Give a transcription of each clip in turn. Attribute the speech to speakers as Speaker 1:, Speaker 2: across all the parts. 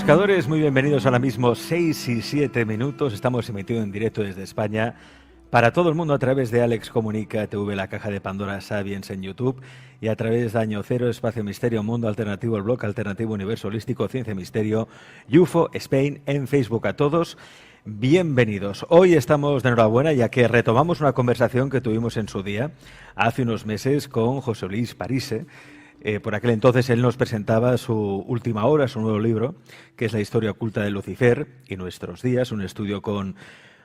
Speaker 1: buscadores, muy bienvenidos ahora mismo, 6 y 7 minutos. Estamos emitidos en directo desde España para todo el mundo a través de Alex Comunica TV, la caja de Pandora Sapiens en YouTube, y a través de Año Cero, Espacio Misterio, Mundo Alternativo, el blog alternativo, Universo Holístico, Ciencia Misterio, UFO Spain en Facebook. A todos, bienvenidos. Hoy estamos de enhorabuena ya que retomamos una conversación que tuvimos en su día, hace unos meses, con José Luis Parise. Por aquel entonces él nos presentaba su última obra, su nuevo libro, que es La historia oculta de Lucifer y nuestros días, un estudio con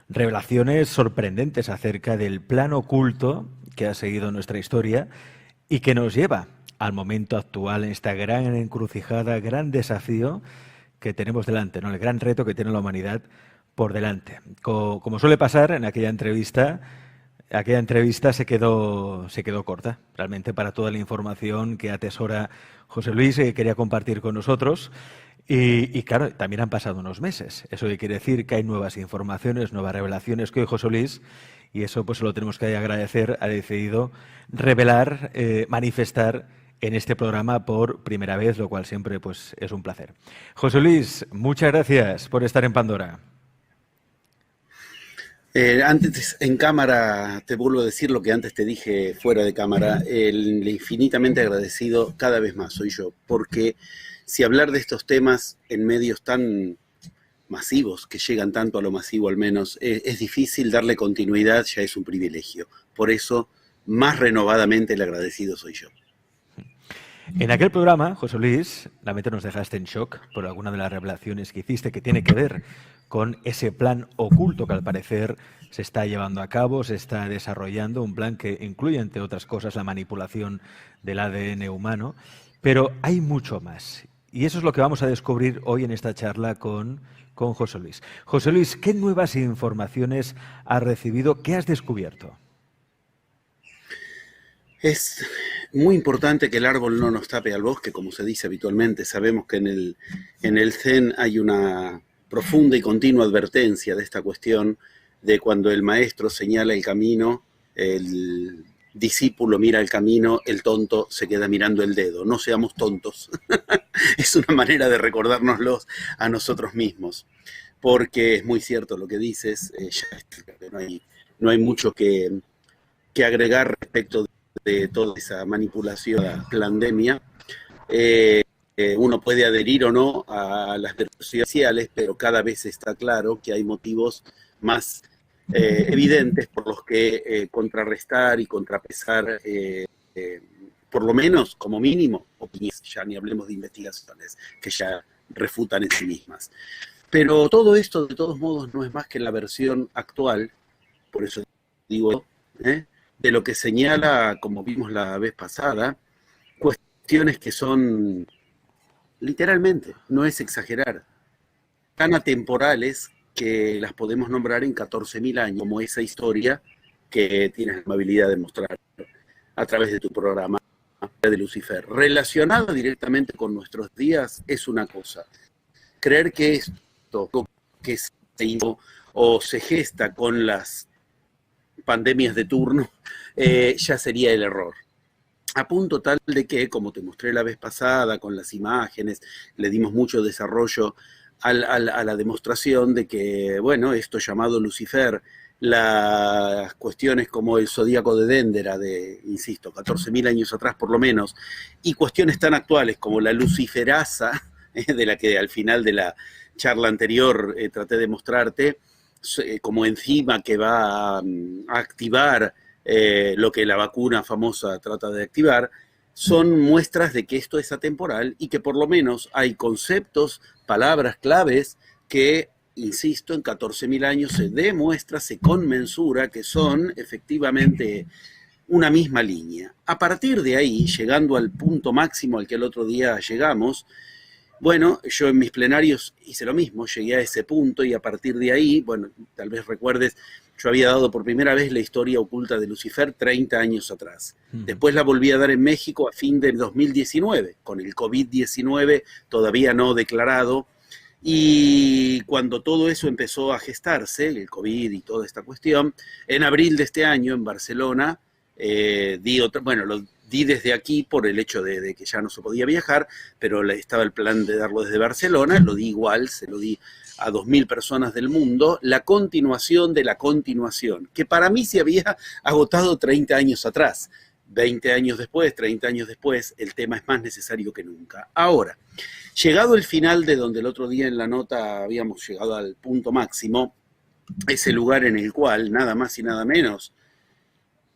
Speaker 1: revelaciones sorprendentes acerca del plano oculto que ha seguido nuestra historia y que nos lleva al momento actual en esta gran encrucijada, gran desafío que tenemos delante, ¿no? El gran reto que tiene la humanidad por delante. Como suele pasar en aquella entrevista se quedó corta, realmente, para toda la información que atesora José Luis y que quería compartir con nosotros. Y claro, también han pasado unos meses. Eso quiere decir que hay nuevas informaciones, nuevas revelaciones que hoy José Luis, y eso pues se lo tenemos que agradecer, ha decidido revelar, manifestar en este programa por primera vez, lo cual siempre pues es un placer. José Luis, muchas gracias por estar en Pandora.
Speaker 2: Antes en cámara te vuelvo a decir lo que antes te dije fuera de cámara, el infinitamente agradecido cada vez más soy yo, porque si hablar de estos temas en medios tan masivos, que llegan tanto a lo masivo al menos, es difícil darle continuidad, ya es un privilegio. Por eso, más renovadamente el agradecido soy yo.
Speaker 1: En aquel programa, José Luis, realmente nos dejaste en shock por alguna de las revelaciones que hiciste que tiene que ver con ese plan oculto que al parecer se está llevando a cabo, se está desarrollando, un plan que incluye, entre otras cosas, la manipulación del ADN humano, pero hay mucho más. Y eso es lo que vamos a descubrir hoy en esta charla con José Luis. José Luis, ¿qué nuevas informaciones has recibido? ¿Qué has descubierto?
Speaker 2: Es muy importante que el árbol no nos tape al bosque, como se dice habitualmente. Sabemos que en el Zen hay una profunda y continua advertencia de esta cuestión de cuando el maestro señala el camino, el discípulo mira el camino, el tonto se queda mirando el dedo. No seamos tontos. Es una manera de recordárnoslos a nosotros mismos, porque es muy cierto lo que dices. No hay mucho que agregar respecto de toda esa manipulación, la pandemia. Uno puede adherir o no a las versiones sociales, pero cada vez está claro que hay motivos más evidentes por los que contrarrestar y contrapesar, por lo menos, como mínimo, opiniones, ya ni hablemos de investigaciones que ya refutan en sí mismas. Pero todo esto, de todos modos, no es más que la versión actual, por eso digo, de lo que señala, como vimos la vez pasada, cuestiones que son, literalmente, no es exagerar, tan atemporales que las podemos nombrar en 14.000 años, como esa historia que tienes la amabilidad de mostrar a través de tu programa de Lucifer. Relacionada directamente con nuestros días es una cosa. Creer que esto que se hizo o se gesta con las pandemias de turno, ya sería el error. A punto tal de que, como te mostré la vez pasada con las imágenes, le dimos mucho desarrollo a la demostración de que, bueno, esto llamado Lucifer, las cuestiones como el zodíaco de Déndera, de, insisto, 14.000 años atrás por lo menos, y cuestiones tan actuales como la luciferasa, de la que al final de la charla anterior traté de mostrarte, como enzima que va a activar lo que la vacuna famosa trata de activar, son muestras de que esto es atemporal y que por lo menos hay conceptos, palabras claves que, insisto, en 14.000 años se demuestra, se conmensura que son efectivamente una misma línea. A partir de ahí, llegando al punto máximo al que el otro día llegamos, bueno, yo en mis plenarios hice lo mismo, llegué a ese punto y a partir de ahí, bueno, tal vez recuerdes, yo había dado por primera vez la historia oculta de Lucifer 30 años atrás. Después la volví a dar en México a fin de 2019, con el COVID-19 todavía no declarado. Y cuando todo eso empezó a gestarse, el COVID y toda esta cuestión, en abril de este año en Barcelona, di desde aquí por el hecho de que ya no se podía viajar, pero estaba el plan de darlo desde Barcelona, lo di igual, se lo di a 2.000 personas del mundo, la continuación de la continuación, que para mí se había agotado 30 años atrás. 20 años después, 30 años después, el tema es más necesario que nunca. Ahora, llegado el final de donde el otro día en la nota habíamos llegado al punto máximo, ese lugar en el cual, nada más y nada menos,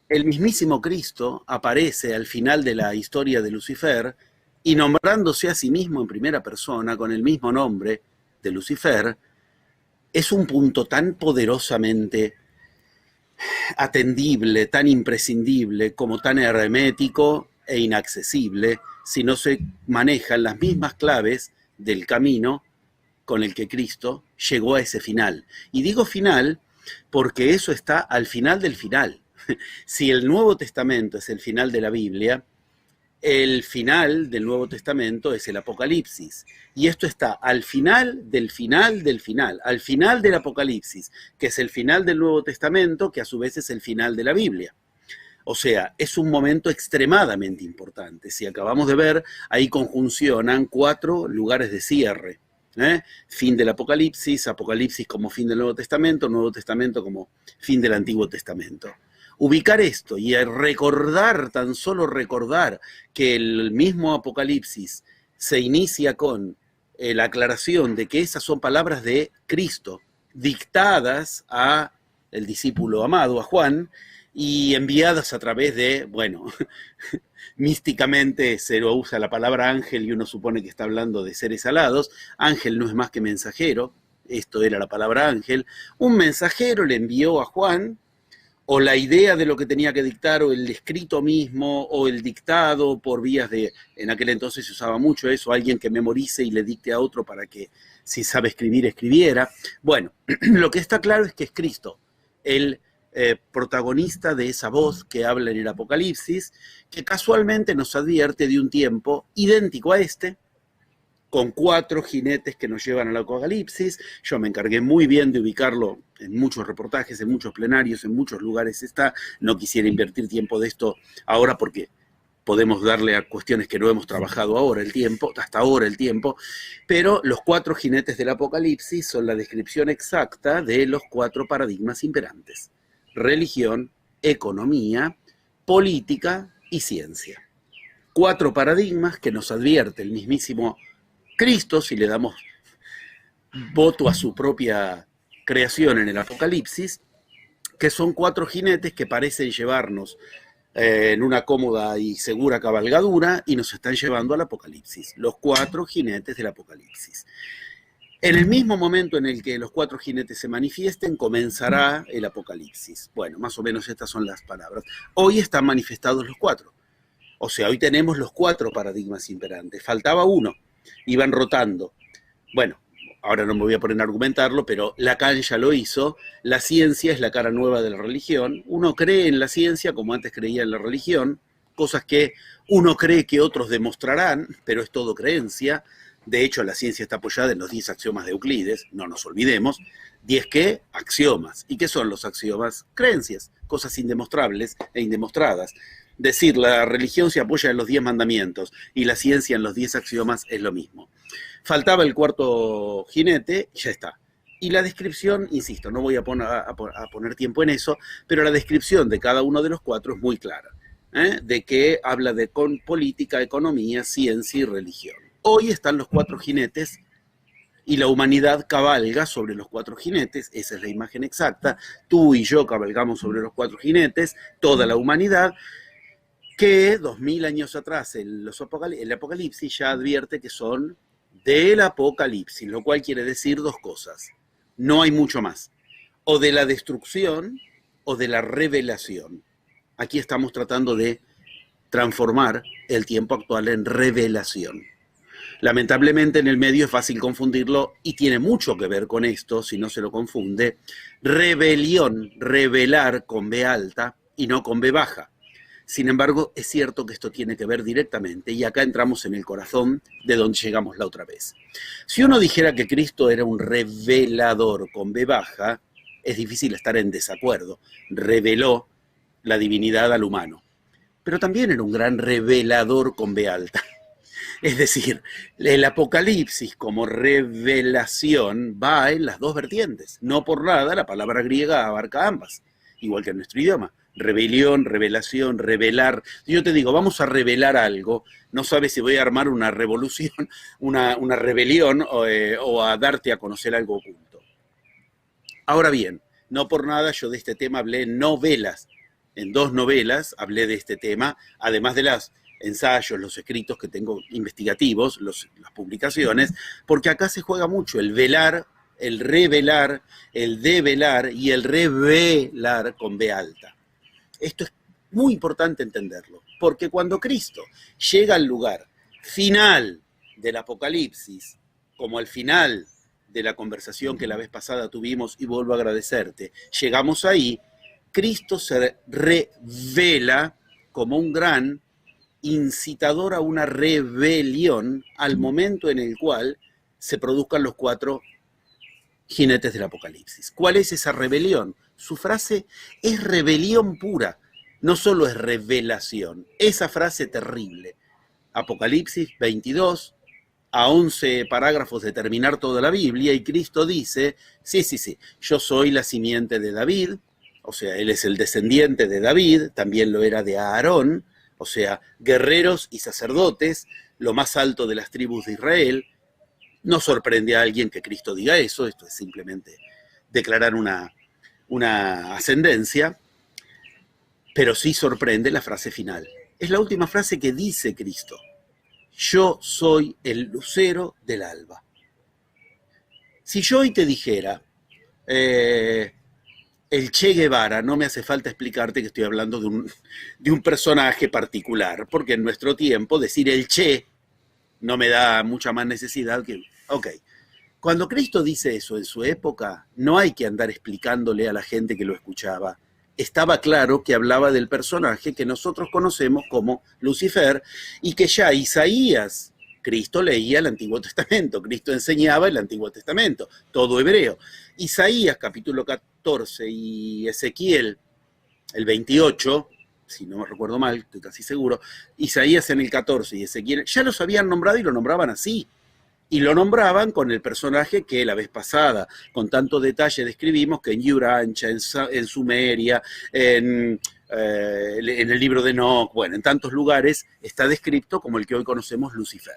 Speaker 2: el mismísimo Cristo aparece al final de la historia de Lucifer y nombrándose a sí mismo en primera persona con el mismo nombre de Lucifer, es un punto tan poderosamente atendible, tan imprescindible, como tan hermético e inaccesible, si no se manejan las mismas claves del camino con el que Cristo llegó a ese final. Y digo final porque eso está al final del final. Si el Nuevo Testamento es el final de la Biblia, el final del Nuevo Testamento es el Apocalipsis. Y esto está al final del final del final, al final del Apocalipsis, que es el final del Nuevo Testamento, que a su vez es el final de la Biblia. O sea, es un momento extremadamente importante. Si acabamos de ver, ahí conjuncionan 4 lugares de cierre. Fin del Apocalipsis, Apocalipsis como fin del Nuevo Testamento, Nuevo Testamento como fin del Antiguo Testamento. Ubicar esto y recordar, tan solo recordar que el mismo Apocalipsis se inicia con la aclaración de que esas son palabras de Cristo, dictadas a el discípulo amado, a Juan, y enviadas a través de, bueno, místicamente se usa la palabra ángel y uno supone que está hablando de seres alados. Ángel no es más que mensajero, esto era la palabra ángel. Un mensajero le envió a Juan, o la idea de lo que tenía que dictar, o el escrito mismo, o el dictado por vías de, en aquel entonces se usaba mucho eso, alguien que memorice y le dicte a otro para que, si sabe escribir, escribiera. Bueno, lo que está claro es que es Cristo, el protagonista de esa voz que habla en el Apocalipsis, que casualmente nos advierte de un tiempo idéntico a este, con 4 jinetes que nos llevan al Apocalipsis. Yo me encargué muy bien de ubicarlo en muchos reportajes, en muchos plenarios, en muchos lugares está. No quisiera invertir tiempo de esto ahora porque podemos darle a cuestiones que no hemos trabajado ahora el tiempo, hasta ahora el tiempo, pero los 4 jinetes del Apocalipsis son la descripción exacta de los 4 paradigmas imperantes: religión, economía, política y ciencia. 4 paradigmas que nos advierte el mismísimo Cristo, si le damos voto a su propia creación en el Apocalipsis, que son 4 jinetes que parecen llevarnos en una cómoda y segura cabalgadura y nos están llevando al Apocalipsis, los 4 jinetes del Apocalipsis. En el mismo momento en el que los 4 jinetes se manifiesten, comenzará el Apocalipsis. Bueno, más o menos estas son las palabras. Hoy están manifestados los 4. O sea, hoy tenemos los 4 paradigmas imperantes. Faltaba uno. Iban rotando. Bueno, ahora no me voy a poner a argumentarlo, pero Lacan ya lo hizo. La ciencia es la cara nueva de la religión. Uno cree en la ciencia como antes creía en la religión, cosas que uno cree que otros demostrarán, pero es todo creencia. De hecho, la ciencia está apoyada en los 10 axiomas de Euclides, no nos olvidemos. 10 ¿qué? Axiomas. ¿Y qué son los axiomas? Creencias, cosas indemostrables e indemostradas. Decir, la religión se apoya en los 10 mandamientos y la ciencia en los 10 axiomas es lo mismo. Faltaba el 4 jinete, ya está. Y la descripción, insisto, no voy a poner tiempo en eso, pero la descripción de cada uno de los 4 es muy clara, de que habla de política, economía, ciencia y religión. Hoy están los 4 jinetes y la humanidad cabalga sobre los 4 jinetes, esa es la imagen exacta. Tú y yo cabalgamos sobre los 4 jinetes, toda la humanidad, que 2000 años atrás el Apocalipsis ya advierte que son del Apocalipsis, lo cual quiere decir 2 cosas. No hay mucho más. O de la destrucción o de la revelación. Aquí estamos tratando de transformar el tiempo actual en revelación. Lamentablemente en el medio es fácil confundirlo y tiene mucho que ver con esto, si no se lo confunde. Rebelión, revelar con B alta y no con B baja. Sin embargo, es cierto que esto tiene que ver directamente, y acá entramos en el corazón de donde llegamos la otra vez. Si uno dijera que Cristo era un revelador con B baja, es difícil estar en desacuerdo. Reveló la divinidad al humano. pero también era un gran revelador con B alta. Es decir, el Apocalipsis como revelación va en las dos vertientes. No por nada la palabra griega abarca ambas, igual que en nuestro idioma. Rebelión, revelación, revelar. Si yo te digo, vamos a revelar algo, no sabes si voy a armar una revolución, una rebelión o a darte a conocer algo oculto. Ahora bien, no por nada yo de este tema hablé en novelas. En 2 novelas hablé de este tema, además de los ensayos, los escritos que tengo investigativos, las publicaciones, porque acá se juega mucho el velar, el revelar, el develar y el revelar con B alta. Esto es muy importante entenderlo, porque cuando Cristo llega al lugar final del Apocalipsis, como al final de la conversación que la vez pasada tuvimos, y vuelvo a agradecerte, llegamos ahí, Cristo se revela como un gran incitador a una rebelión al momento en el cual se produzcan los 4 jinetes del Apocalipsis. ¿Cuál es esa rebelión? Su frase es rebelión pura, no solo es revelación. Esa frase terrible, Apocalipsis 22, a 11 parágrafos de terminar toda la Biblia, y Cristo dice, sí, yo soy la simiente de David, o sea, él es el descendiente de David, también lo era de Aarón, o sea, guerreros y sacerdotes, lo más alto de las tribus de Israel. No sorprende a alguien que Cristo diga eso, esto es simplemente declarar una ascendencia, pero sí sorprende la frase final. Es la última frase que dice Cristo. Yo soy el lucero del alba. Si yo hoy te dijera, el Che Guevara, no me hace falta explicarte que estoy hablando de un personaje particular, porque en nuestro tiempo decir el Che no me da mucha más necesidad que... Ok, cuando Cristo dice eso en su época, no hay que andar explicándole a la gente que lo escuchaba. Estaba claro que hablaba del personaje que nosotros conocemos como Lucifer, y que ya Isaías, Cristo leía el Antiguo Testamento, Cristo enseñaba el Antiguo Testamento, todo hebreo. Isaías capítulo 14 y Ezequiel el 28, si no me recuerdo mal, estoy casi seguro, Isaías en el 14 y Ezequiel ya los habían nombrado y lo nombraban así. Y lo nombraban con el personaje que la vez pasada, con tanto detalle describimos, que en Urantia, en Sumeria, en el libro de Enoch, bueno, en tantos lugares está descrito como el que hoy conocemos Lucifer.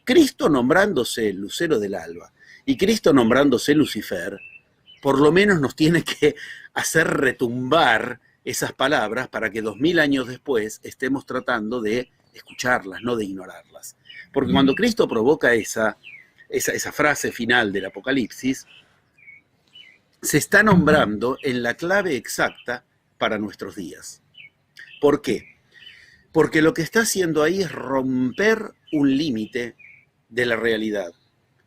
Speaker 2: Cristo nombrándose el lucero del alba y Cristo nombrándose Lucifer, por lo menos nos tiene que hacer retumbar esas palabras para que 2000 años después estemos tratando de escucharlas, no de ignorarlas. Porque cuando Cristo provoca esa frase final del Apocalipsis, se está nombrando en la clave exacta para nuestros días. ¿Por qué? Porque lo que está haciendo ahí es romper un límite de la realidad,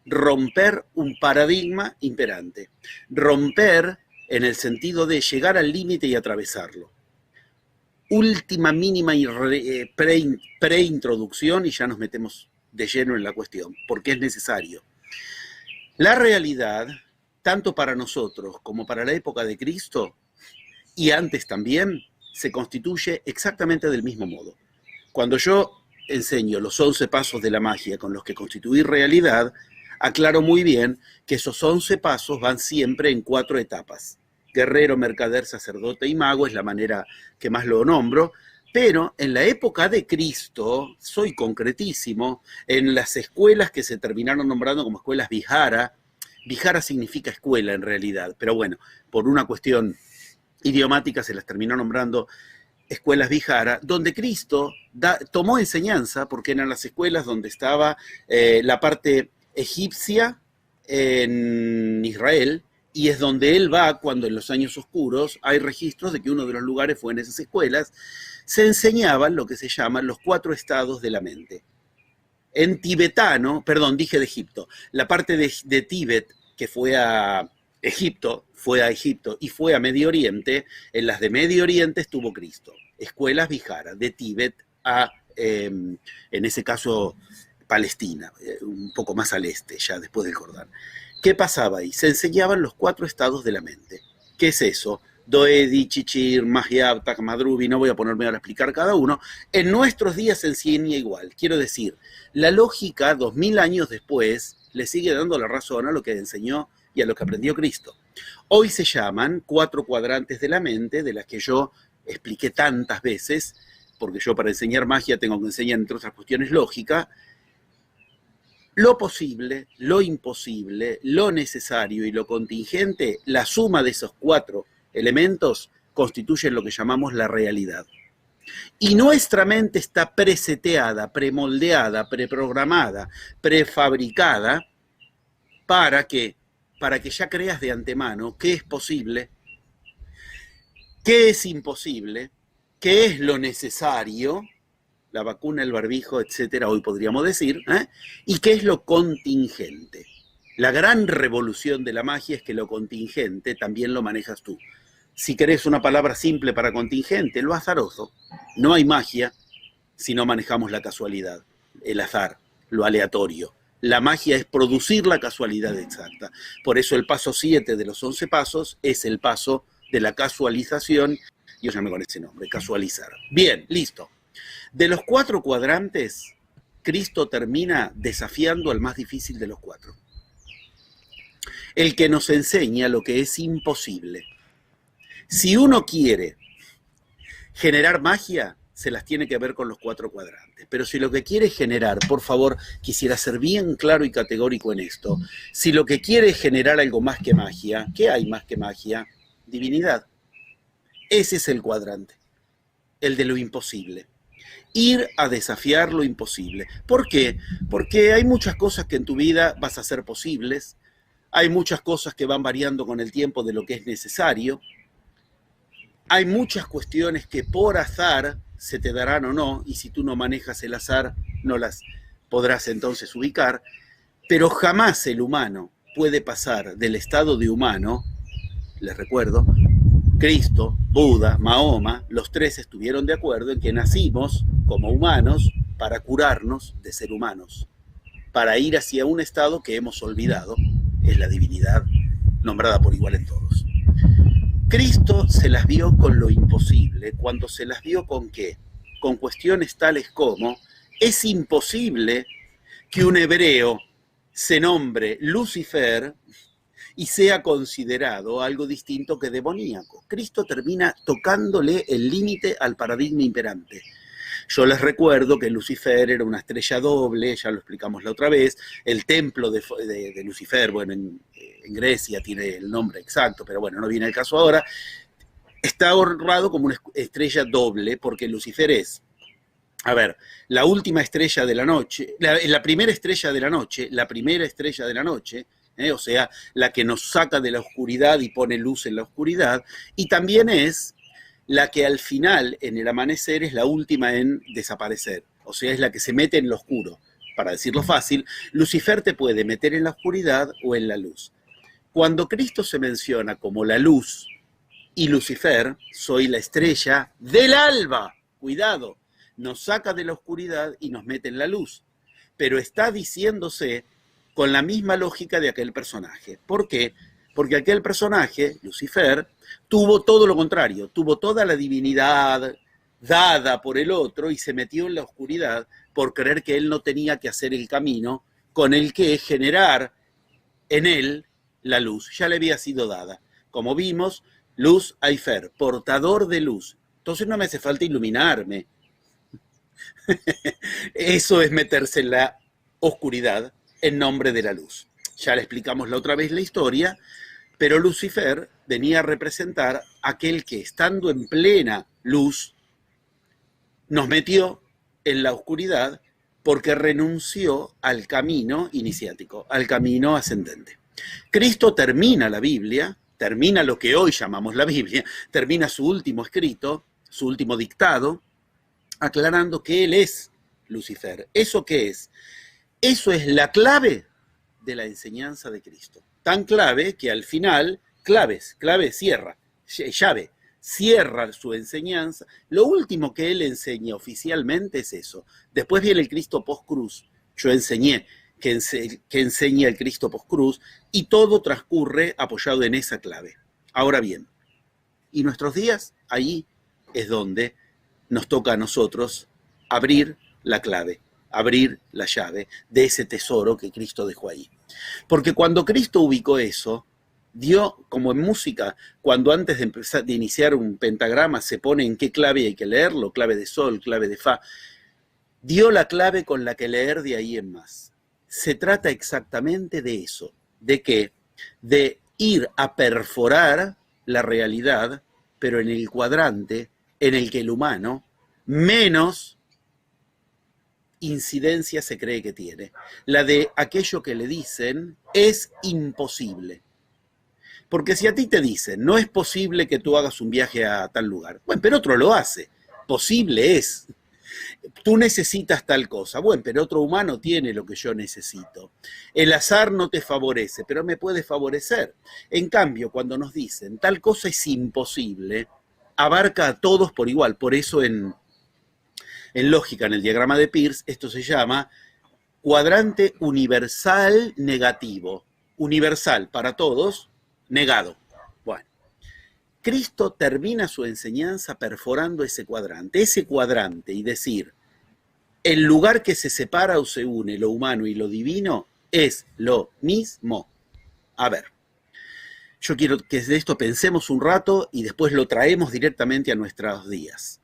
Speaker 2: romper un paradigma imperante, romper en el sentido de llegar al límite y atravesarlo. Última mínima preintroducción y ya nos metemos de lleno en la cuestión, porque es necesario. La realidad, tanto para nosotros como para la época de Cristo, y antes también, se constituye exactamente del mismo modo. Cuando yo enseño los 11 pasos de la magia con los que constituir realidad, aclaro muy bien que esos 11 pasos van siempre en 4 etapas. Guerrero, mercader, sacerdote y mago es la manera que más lo nombro, pero en la época de Cristo, soy concretísimo, en las escuelas que se terminaron nombrando como escuelas Vihara, Vihara significa escuela en realidad, pero bueno, por una cuestión idiomática se las terminó nombrando escuelas Vihara, donde Cristo tomó enseñanza, porque eran las escuelas donde estaba la parte egipcia en Israel, y es donde él va cuando en los años oscuros hay registros de que uno de los lugares fue en esas escuelas. Se enseñaban lo que se llaman los 4 estados de la mente. En tibetano, perdón, dije de Egipto, la parte de Tíbet que fue a Egipto y fue a Medio Oriente, en las de Medio Oriente estuvo Cristo. Escuelas Vihara, de Tíbet a, en ese caso, Palestina, un poco más al este, ya después del Jordán. ¿Qué pasaba ahí? Se enseñaban los 4 estados de la mente. ¿Qué es eso? Doedi, Chichir, Mahyab, Takmadrubi, no voy a ponerme ahora a explicar cada uno, en nuestros días se enseña igual. Quiero decir, la lógica, 2000 años después, le sigue dando la razón a lo que enseñó y a lo que aprendió Cristo. Hoy se llaman 4 cuadrantes de la mente, de las que yo expliqué tantas veces, porque yo para enseñar magia tengo que enseñar, entre otras cuestiones, lógica. Lo posible, lo imposible, lo necesario y lo contingente, la suma de esos 4 elementos constituyen lo que llamamos la realidad. Y nuestra mente está preseteada, premoldeada, preprogramada, prefabricada para que ya creas de antemano qué es posible, qué es imposible, qué es lo necesario, la vacuna, el barbijo, etcétera, hoy podríamos decir, y qué es lo contingente. La gran revolución de la magia es que lo contingente también lo manejas tú. Si querés una palabra simple para contingente, lo azaroso. No hay magia si no manejamos la casualidad, el azar, lo aleatorio. La magia es producir la casualidad exacta. Por eso el paso 7 de los 11 pasos es el paso de la casualización. Yo llamé con ese nombre, casualizar. Bien, listo. De los 4 cuadrantes, Cristo termina desafiando al más difícil de los 4. El que nos enseña lo que es imposible. Si uno quiere generar magia, se las tiene que ver con los 4 cuadrantes. Pero si lo que quiere generar, por favor, quisiera ser bien claro y categórico en esto, si lo que quiere es generar algo más que magia, ¿qué hay más que magia? Divinidad. Ese es el cuadrante, el de lo imposible. Ir a desafiar lo imposible. ¿Por qué? Porque hay muchas cosas que en tu vida vas a hacer posibles, hay muchas cosas que van variando con el tiempo de lo que es necesario, hay muchas cuestiones que por azar se te darán o no, y si tú no manejas el azar, no las podrás entonces ubicar, pero jamás el humano puede pasar del estado de humano, les recuerdo, Cristo, Buda, Mahoma, los 3 estuvieron de acuerdo en que nacimos como humanos para curarnos de ser humanos, para ir hacia un estado que hemos olvidado, es la divinidad nombrada por igual en todos. Cristo se las vio con lo imposible, cuando se las vio con ¿qué? Con cuestiones tales como, es imposible que un hebreo se nombre Lucifer y sea considerado algo distinto que demoníaco. Cristo termina tocándole el límite al paradigma imperante. Yo les recuerdo que Lucifer era una estrella doble, ya lo explicamos la otra vez, el templo de Lucifer, bueno, en Grecia tiene el nombre exacto, pero bueno, no viene el caso ahora, está honrado como una estrella doble porque Lucifer es, a ver, la última estrella de la noche, la primera estrella de la noche, o sea, la que nos saca de la oscuridad y pone luz en la oscuridad, y también es la que al final, en el amanecer, es la última en desaparecer, o sea, es la que se mete en lo oscuro. Para decirlo fácil, Lucifer te puede meter en la oscuridad o en la luz. Cuando Cristo se menciona como la luz y Lucifer, soy la estrella del alba, cuidado, nos saca de la oscuridad y nos mete en la luz, pero está diciéndose con la misma lógica de aquel personaje. ¿Por qué? Porque aquel personaje, Lucifer, tuvo todo lo contrario, tuvo toda la divinidad dada por el otro y se metió en la oscuridad por creer que él no tenía que hacer el camino con el que generar en él la luz. Ya le había sido dada. Como vimos, luz Aifer, portador de luz. Entonces no me hace falta iluminarme. Eso es meterse en la oscuridad en nombre de la luz. Ya le explicamos la otra vez la historia, pero Lucifer venía a representar aquel que, estando en plena luz, nos metió en la oscuridad porque renunció al camino iniciático, al camino ascendente. Cristo termina la Biblia, termina lo que hoy llamamos la Biblia, termina su último escrito, su último dictado, aclarando que él es Lucifer. ¿Eso qué es? Eso es la clave de la enseñanza de Cristo. Tan clave que al final, clave cierra, llave, cierra su enseñanza. Lo último que él enseña oficialmente es eso. Después viene el Cristo post-cruz. Yo enseñé que enseña el Cristo post-cruz y todo transcurre apoyado en esa clave. Ahora bien, y nuestros días, ahí es donde nos toca a nosotros abrir la clave, abrir la llave de ese tesoro que Cristo dejó ahí. Porque cuando Cristo ubicó eso, dio, como en música, cuando antes de iniciar un pentagrama se pone en qué clave hay que leerlo, clave de sol, clave de fa, dio la clave con la que leer de ahí en más. Se trata exactamente de eso, ¿de qué? De ir a perforar la realidad, pero en el cuadrante en el que el humano menos incidencia se cree que tiene. La de aquello que le dicen es imposible. Porque si a ti te dicen, no es posible que tú hagas un viaje a tal lugar, bueno, pero otro lo hace, posible es. Tú necesitas tal cosa, bueno, pero otro humano tiene lo que yo necesito. El azar no te favorece, pero me puede favorecer. En cambio, cuando nos dicen, tal cosa es imposible, abarca a todos por igual. Por eso en lógica, en el diagrama de Peirce, esto se llama cuadrante universal negativo. Universal para todos, negado. Bueno, Cristo termina su enseñanza perforando ese cuadrante y decir, el lugar que se separa o se une lo humano y lo divino es lo mismo. A ver, yo quiero que de esto pensemos un rato y después lo traemos directamente a nuestros días.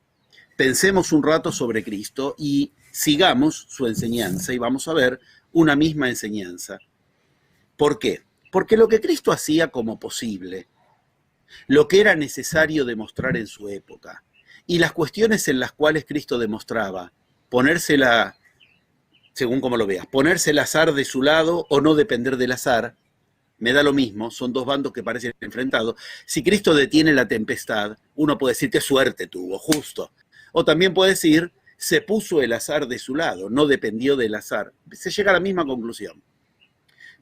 Speaker 2: Pensemos un rato sobre Cristo y sigamos su enseñanza y vamos a ver una misma enseñanza. ¿Por qué? Porque lo que Cristo hacía como posible, lo que era necesario demostrar en su época, y las cuestiones en las cuales Cristo demostraba, ponérsela, según como lo veas, ponerse el azar de su lado o no depender del azar, me da lo mismo, son dos bandos que parecen enfrentados. Si Cristo detiene la tempestad, uno puede decir qué suerte tuvo, justo. O también puede decir, se puso el azar de su lado, no dependió del azar. Se llega a la misma conclusión.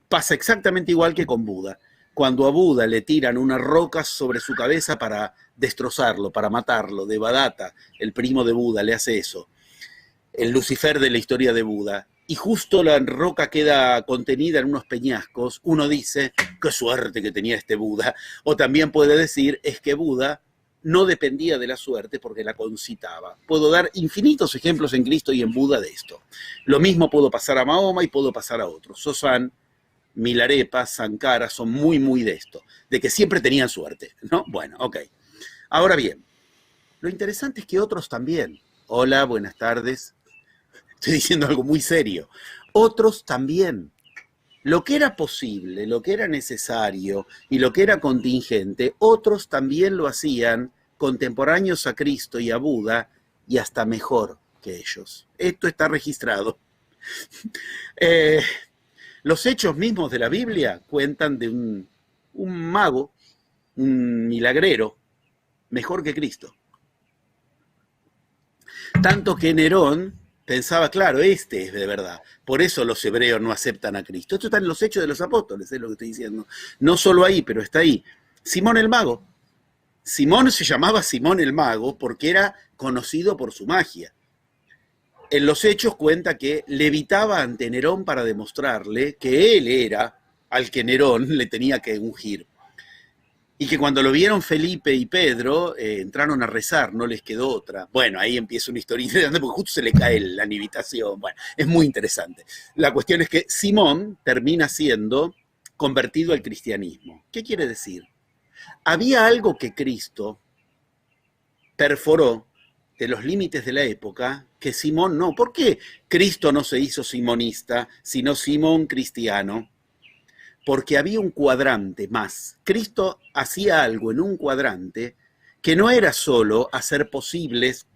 Speaker 2: Pasa exactamente igual que con Buda. Cuando a Buda le tiran unas rocas sobre su cabeza para destrozarlo, para matarlo, Devadatta, el primo de Buda, le hace eso. El Lucifer de la historia de Buda. Y justo la roca queda contenida en unos peñascos, uno dice, qué suerte que tenía este Buda. O también puede decir, es que Buda no dependía de la suerte porque la concitaba. Puedo dar infinitos ejemplos en Cristo y en Buda de esto. Lo mismo puedo pasar a Mahoma y puedo pasar a otros. Sosan, Milarepa, Sankara son muy de esto, de que siempre tenían suerte, ¿no? Bueno, ok. Ahora bien, lo interesante es que otros también. Hola, buenas tardes. Estoy diciendo algo muy serio. Otros también. Lo que era posible, lo que era necesario y lo que era contingente, otros también lo hacían contemporáneos a Cristo y a Buda y hasta mejor que ellos. Esto está registrado. Los hechos mismos de la Biblia cuentan de un mago, un milagrero, mejor que Cristo. Tanto que Nerón pensaba, claro, este es de verdad. Por eso los hebreos no aceptan a Cristo. Esto está en los Hechos de los Apóstoles, es lo que estoy diciendo. No solo ahí, pero está ahí. Simón el Mago. Simón se llamaba Simón el Mago porque era conocido por su magia. En los Hechos cuenta que levitaba ante Nerón para demostrarle que él era al que Nerón le tenía que ungir. Y que cuando lo vieron Felipe y Pedro, entraron a rezar, no les quedó otra. Bueno, ahí empieza una historia interesante porque justo se le cae la nivitación. Bueno, es muy interesante. La cuestión es que Simón termina siendo convertido al cristianismo. ¿Qué quiere decir? Había algo que Cristo perforó de los límites de la época que Simón no. ¿Por qué Cristo no se hizo simonista, sino Simón cristiano? Porque había un cuadrante más. Cristo hacía algo en un cuadrante que no era solo hacer posibles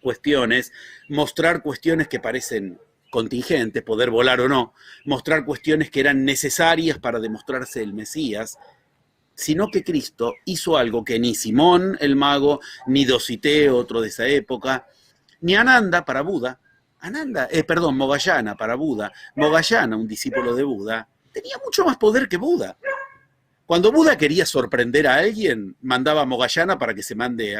Speaker 2: cuestiones, mostrar cuestiones que parecen contingentes, poder volar o no, mostrar cuestiones que eran necesarias para demostrarse el Mesías, sino que Cristo hizo algo que ni Simón el mago, ni Dositeo, otro de esa época, ni Ananda para Buda, Moggallana para Buda, Moggallana, un discípulo de Buda, tenía mucho más poder que Buda. Cuando Buda quería sorprender a alguien, mandaba a Moggallana para que se mande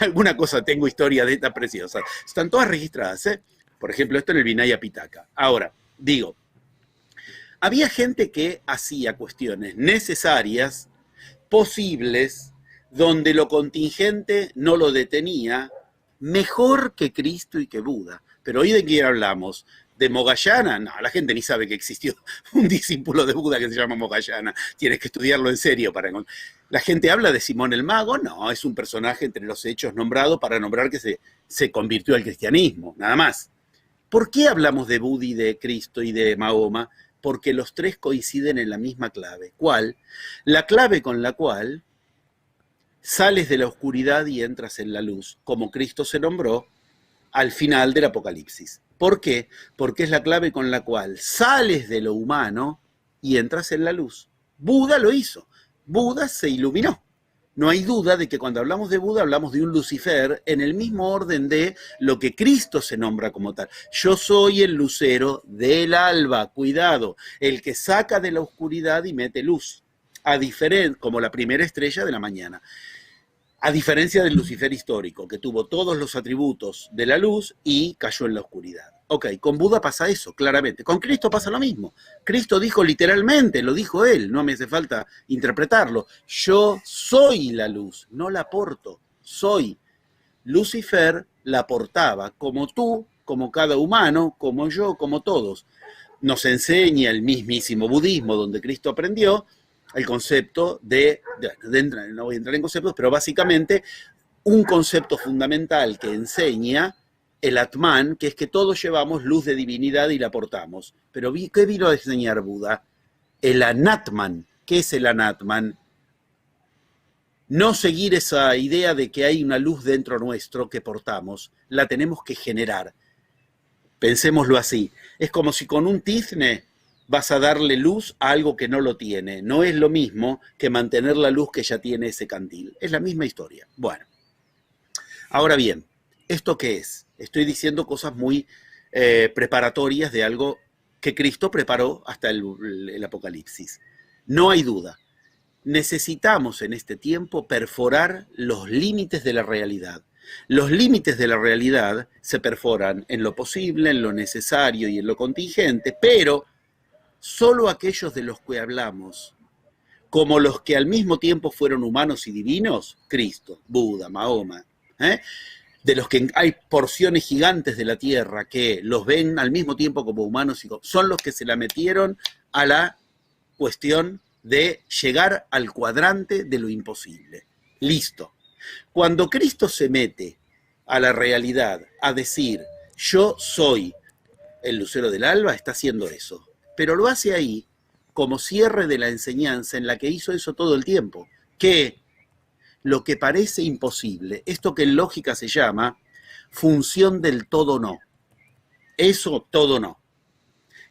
Speaker 2: alguna cosa. Tengo historias de estas preciosas. Están todas registradas, ¿eh? Por ejemplo, esto en el Vinaya Pitaka. Ahora, digo, había gente que hacía cuestiones necesarias, posibles, donde lo contingente no lo detenía, mejor que Cristo y que Buda. Pero hoy de quién hablamos, de Moggallana, no, la gente ni sabe que existió un discípulo de Buda que se llama Moggallana, tienes que estudiarlo en serio para encontrar. La gente habla de Simón el Mago, no, es un personaje entre los hechos nombrado para nombrar que se convirtió al cristianismo, nada más. ¿Por qué hablamos de Buda y de Cristo y de Mahoma? Porque los tres coinciden en la misma clave. ¿Cuál? La clave con la cual sales de la oscuridad y entras en la luz, como Cristo se nombró al final del Apocalipsis. ¿Por qué? Porque es la clave con la cual sales de lo humano y entras en la luz. Buda lo hizo. Buda se iluminó. No hay duda de que cuando hablamos de Buda hablamos de un Lucifer en el mismo orden de lo que Cristo se nombra como tal. Yo soy el lucero del alba, cuidado, el que saca de la oscuridad y mete luz, como la primera estrella de la mañana. A diferencia del Lucifer histórico, que tuvo todos los atributos de la luz y cayó en la oscuridad. Ok, con Buda pasa eso, claramente. Con Cristo pasa lo mismo. Cristo dijo literalmente, lo dijo él, no me hace falta interpretarlo. Yo soy la luz, no la porto, soy. Lucifer la portaba, como tú, como cada humano, como yo, como todos. Nos enseña el mismísimo budismo, donde Cristo aprendió el concepto no voy a entrar en conceptos, pero básicamente un concepto fundamental que enseña el Atman, que es que todos llevamos luz de divinidad y la portamos. Pero ¿qué vino a enseñar Buda? El Anatman. ¿Qué es el Anatman? No seguir esa idea de que hay una luz dentro nuestro que portamos, la tenemos que generar. Pensémoslo así. Es como si con un tizne vas a darle luz a algo que no lo tiene. No es lo mismo que mantener la luz que ya tiene ese candil. Es la misma historia. Bueno, ahora bien, ¿esto qué es? Estoy diciendo cosas muy preparatorias de algo que Cristo preparó hasta el Apocalipsis. No hay duda. Necesitamos en este tiempo perforar los límites de la realidad. Los límites de la realidad se perforan en lo posible, en lo necesario y en lo contingente, pero solo aquellos de los que hablamos, como los que al mismo tiempo fueron humanos y divinos, Cristo, Buda, Mahoma, de los que hay porciones gigantes de la tierra que los ven al mismo tiempo como humanos, son los que se la metieron a la cuestión de llegar al cuadrante de lo imposible. Listo. Cuando Cristo se mete a la realidad a decir, yo soy el lucero del alba, está haciendo eso. Pero lo hace ahí como cierre de la enseñanza en la que hizo eso todo el tiempo, que lo que parece imposible, esto que en lógica se llama función del todo no, eso todo no.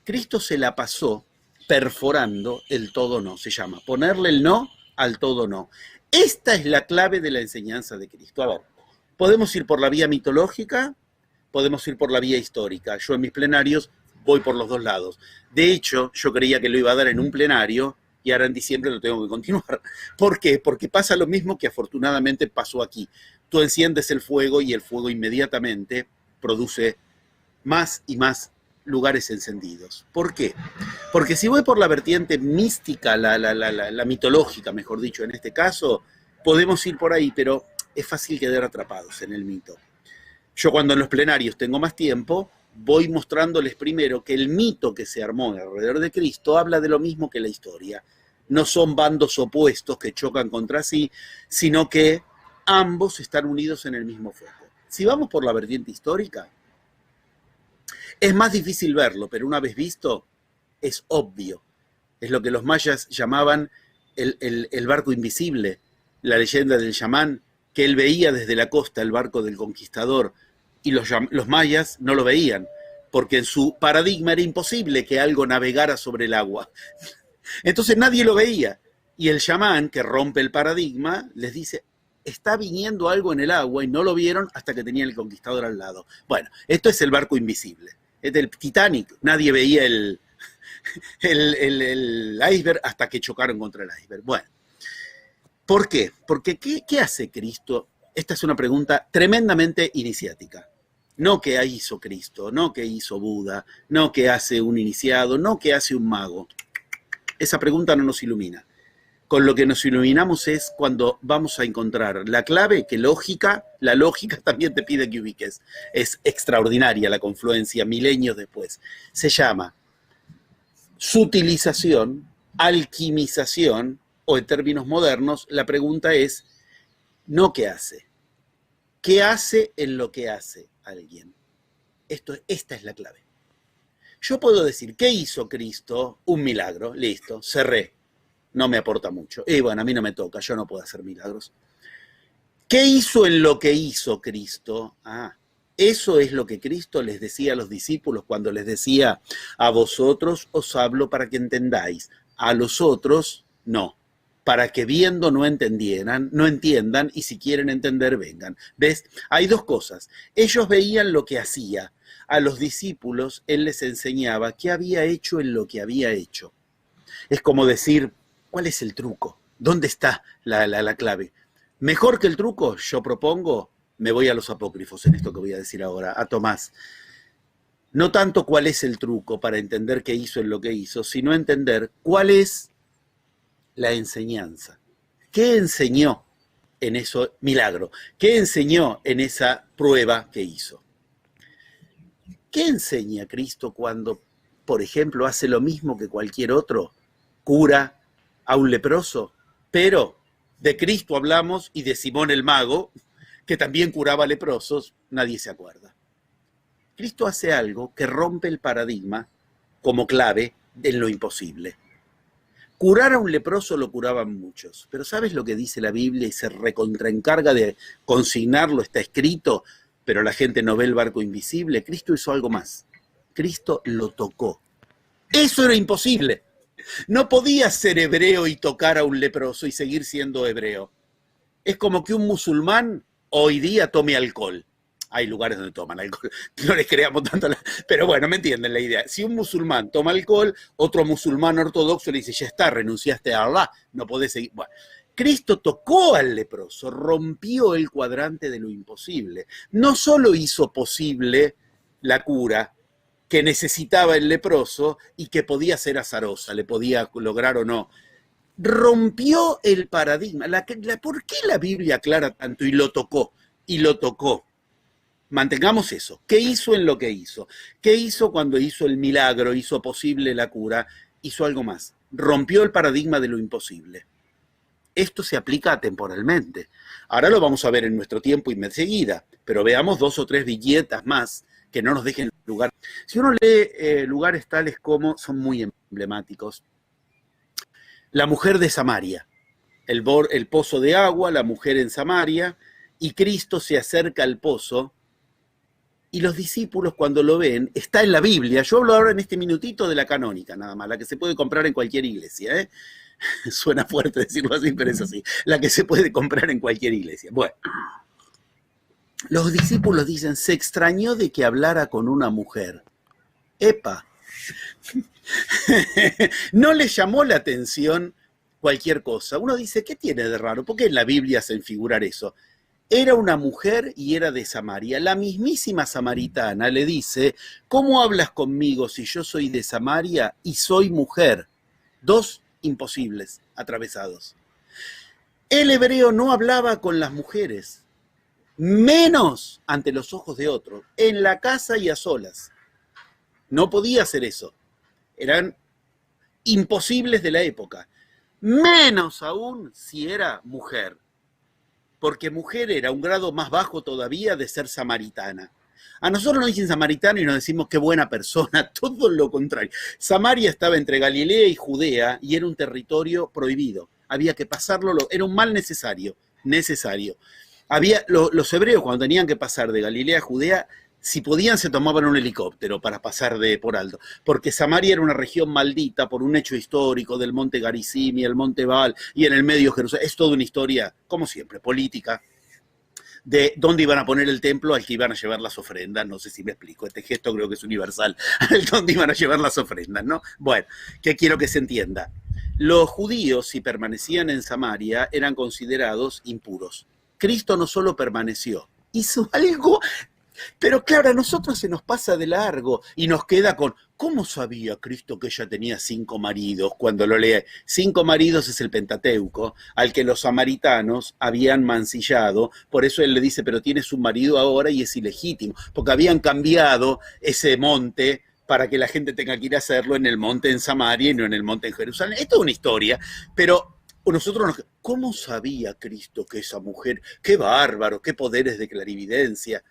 Speaker 2: Cristo se la pasó perforando el todo no, se llama, ponerle el no al todo no. Esta es la clave de la enseñanza de Cristo. A ver, podemos ir por la vía mitológica, podemos ir por la vía histórica. Yo en mis plenarios voy por los dos lados. De hecho, yo creía que lo iba a dar en un plenario y ahora en diciembre lo tengo que continuar. ¿Por qué? Porque pasa lo mismo que afortunadamente pasó aquí. Tú enciendes el fuego y el fuego inmediatamente produce más y más lugares encendidos. ¿Por qué? Porque si voy por la vertiente mística, la mitológica, mejor dicho, en este caso, podemos ir por ahí, pero es fácil quedar atrapados en el mito. Yo cuando en los plenarios tengo más tiempo, voy mostrándoles primero que el mito que se armó alrededor de Cristo habla de lo mismo que la historia. No son bandos opuestos que chocan contra sí, sino que ambos están unidos en el mismo foco. Si vamos por la vertiente histórica, es más difícil verlo, pero una vez visto, es obvio. Es lo que los mayas llamaban el barco invisible, la leyenda del chamán, que él veía desde la costa el barco del conquistador, y los mayas no lo veían, porque en su paradigma era imposible que algo navegara sobre el agua. Entonces nadie lo veía. Y el chamán, que rompe el paradigma, les dice, está viniendo algo en el agua, y no lo vieron hasta que tenían el conquistador al lado. Bueno, esto es el barco invisible. Es del Titanic. Nadie veía el iceberg hasta que chocaron contra el iceberg. Bueno, ¿por qué? Porque ¿qué hace Cristo? Esta es una pregunta tremendamente iniciática. No qué hizo Cristo, no qué hizo Buda, no qué hace un iniciado, no qué hace un mago. Esa pregunta no nos ilumina. con lo que nos iluminamos es cuando vamos a encontrar la clave, que la lógica también te pide que ubiques. Es extraordinaria la confluencia, milenios después. Se llama sutilización, alquimización, o en términos modernos, la pregunta es, no qué hace. ¿Qué hace en lo que hace alguien? Esta es la clave. Yo puedo decir, ¿qué hizo Cristo? Un milagro, listo, cerré. No me aporta mucho. Y bueno, a mí no me toca, yo no puedo hacer milagros. ¿Qué hizo en lo que hizo Cristo? Eso es lo que Cristo les decía a los discípulos cuando les decía, a vosotros os hablo para que entendáis, a los otros no, para que viendo no entiendan, y si quieren entender vengan. ¿Ves? Hay dos cosas. Ellos veían lo que hacía. A los discípulos él les enseñaba qué había hecho en lo que había hecho. Es como decir, ¿cuál es el truco? ¿Dónde está la clave? Mejor que el truco, yo propongo, me voy a los apócrifos en esto que voy a decir ahora, a Tomás. No tanto cuál es el truco para entender qué hizo en lo que hizo, sino entender cuál es la enseñanza. ¿Qué enseñó en ese milagro? ¿Qué enseñó en esa prueba que hizo? ¿Qué enseña Cristo cuando, por ejemplo, hace lo mismo que cualquier otro? Cura a un leproso, pero de Cristo hablamos y de Simón el Mago, que también curaba leprosos, nadie se acuerda. Cristo hace algo que rompe el paradigma como clave en lo imposible. Curar a un leproso lo curaban muchos, pero ¿sabes lo que dice la Biblia y se recontraencarga de consignarlo? Está escrito, pero la gente no ve el barco invisible. Cristo hizo algo más. Cristo lo tocó. Eso era imposible. No podía ser hebreo y tocar a un leproso y seguir siendo hebreo. Es como que un musulmán hoy día tome alcohol. Hay lugares donde toman alcohol, no les creamos tanto, pero bueno, me entienden la idea. Si un musulmán toma alcohol, otro musulmán ortodoxo le dice, ya está, renunciaste a Allah, no podés seguir. Bueno, Cristo tocó al leproso, rompió el cuadrante de lo imposible. No solo hizo posible la cura que necesitaba el leproso y que podía ser azarosa, le podía lograr o no. Rompió el paradigma. ¿Por qué la Biblia aclara tanto? Y lo tocó, y lo tocó. Mantengamos eso. ¿Qué hizo en lo que hizo? ¿Qué hizo cuando hizo el milagro, hizo posible la cura? Hizo algo más. Rompió el paradigma de lo imposible. Esto se aplica temporalmente. Ahora lo vamos a ver en nuestro tiempo y enseguida, pero veamos 2 o 3 viñetas más que no nos dejen lugar. Si uno lee lugares tales como, son muy emblemáticos, la mujer de Samaria, el pozo de agua, la mujer en Samaria, y Cristo se acerca al pozo, y los discípulos cuando lo ven, está en la Biblia, yo hablo ahora en este minutito de la canónica nada más, la que se puede comprar en cualquier iglesia, ¿eh? Suena fuerte decirlo así, pero es así, la que se puede comprar en cualquier iglesia. Bueno, los discípulos dicen, se extrañó de que hablara con una mujer. ¡Epa! No le llamó la atención cualquier cosa. Uno dice, ¿qué tiene de raro? ¿Por qué en la Biblia hacen figurar eso? Era una mujer y era de Samaria. La mismísima samaritana le dice, ¿cómo hablas conmigo si yo soy de Samaria y soy mujer? 2 imposibles atravesados. El hebreo no hablaba con las mujeres, menos ante los ojos de otros, en la casa y a solas. No podía hacer eso. Eran imposibles de la época. Menos aún si era mujer. Porque mujer era un grado más bajo todavía de ser samaritana. A nosotros nos dicen samaritano y nos decimos qué buena persona, todo lo contrario. Samaria estaba entre Galilea y Judea y era un territorio prohibido. Había que pasarlo, era un mal necesario. Los hebreos cuando tenían que pasar de Galilea a Judea, si podían se tomaban un helicóptero para pasar por alto, porque Samaria era una región maldita por un hecho histórico del monte Garizim y el monte Baal y en el medio Jerusalén. Es toda una historia, como siempre, política, de dónde iban a poner el templo al que iban a llevar las ofrendas. No sé si me explico, este gesto creo que es universal, al dónde iban a llevar las ofrendas, ¿no? Bueno, que quiero que se entienda. Los judíos, si permanecían en Samaria, eran considerados impuros. Cristo no solo permaneció, hizo algo Pero claro, a nosotros se nos pasa de largo y nos queda con, ¿cómo sabía Cristo que ella tenía 5 maridos? Cuando lo lee, 5 maridos es el Pentateuco, al que los samaritanos habían mancillado, por eso él le dice, pero tienes un marido ahora y es ilegítimo, porque habían cambiado ese monte para que la gente tenga que ir a hacerlo en el monte en Samaria y no en el monte en Jerusalén. Esto es una historia, pero nosotros, ¿cómo sabía Cristo que esa mujer, qué bárbaro, qué poderes de clarividencia?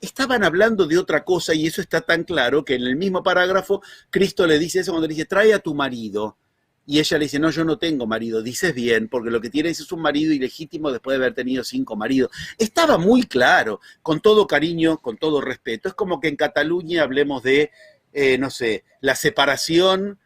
Speaker 2: Estaban hablando de otra cosa y eso está tan claro que en el mismo parágrafo Cristo le dice eso cuando le dice, trae a tu marido. Y ella le dice, no, yo no tengo marido. Dices bien, porque lo que tienes es un marido ilegítimo después de haber tenido 5 maridos. Estaba muy claro, con todo cariño, con todo respeto. Es como que en Cataluña hablemos de, no sé, la separación,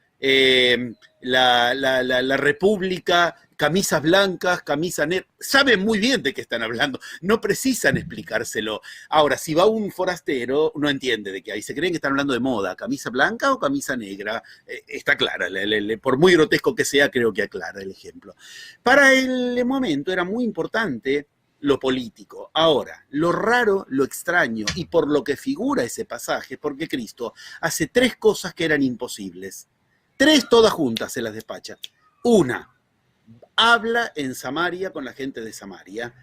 Speaker 2: la república, camisas blancas, camisas negras, saben muy bien de qué están hablando, no precisan explicárselo. Ahora, si va un forastero, no entiende de qué hay, se creen que están hablando de moda, camisa blanca o camisa negra, está clara, por muy grotesco que sea, creo que aclara el ejemplo. Para el momento era muy importante lo político. Ahora, lo raro, lo extraño y por lo que figura ese pasaje, porque Cristo hace 3 cosas que eran imposibles. 3 todas juntas se las despacha. Una, habla en Samaria con la gente de Samaria.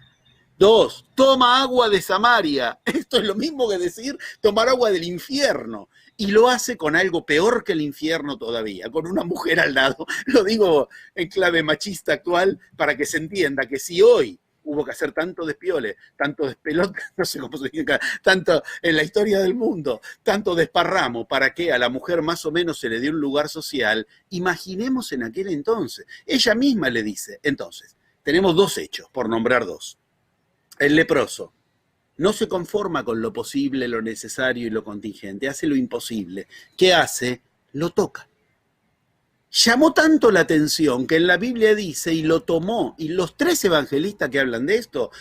Speaker 2: 2, toma agua de Samaria. Esto es lo mismo que decir tomar agua del infierno. Y lo hace con algo peor que el infierno todavía, con una mujer al lado. Lo digo en clave machista actual para que se entienda que si hoy hubo que hacer tanto despiole, tanto despelote, no sé cómo se dice, tanto en la historia del mundo, tanto desparramo para que a la mujer más o menos se le dé un lugar social, imaginemos en aquel entonces. Ella misma le dice, entonces, tenemos 2 hechos, por nombrar 2. El leproso no se conforma con lo posible, lo necesario y lo contingente, hace lo imposible. ¿Qué hace? Lo toca. Llamó tanto la atención que en la Biblia dice, y lo tomó, y los 3 evangelistas que hablan de esto,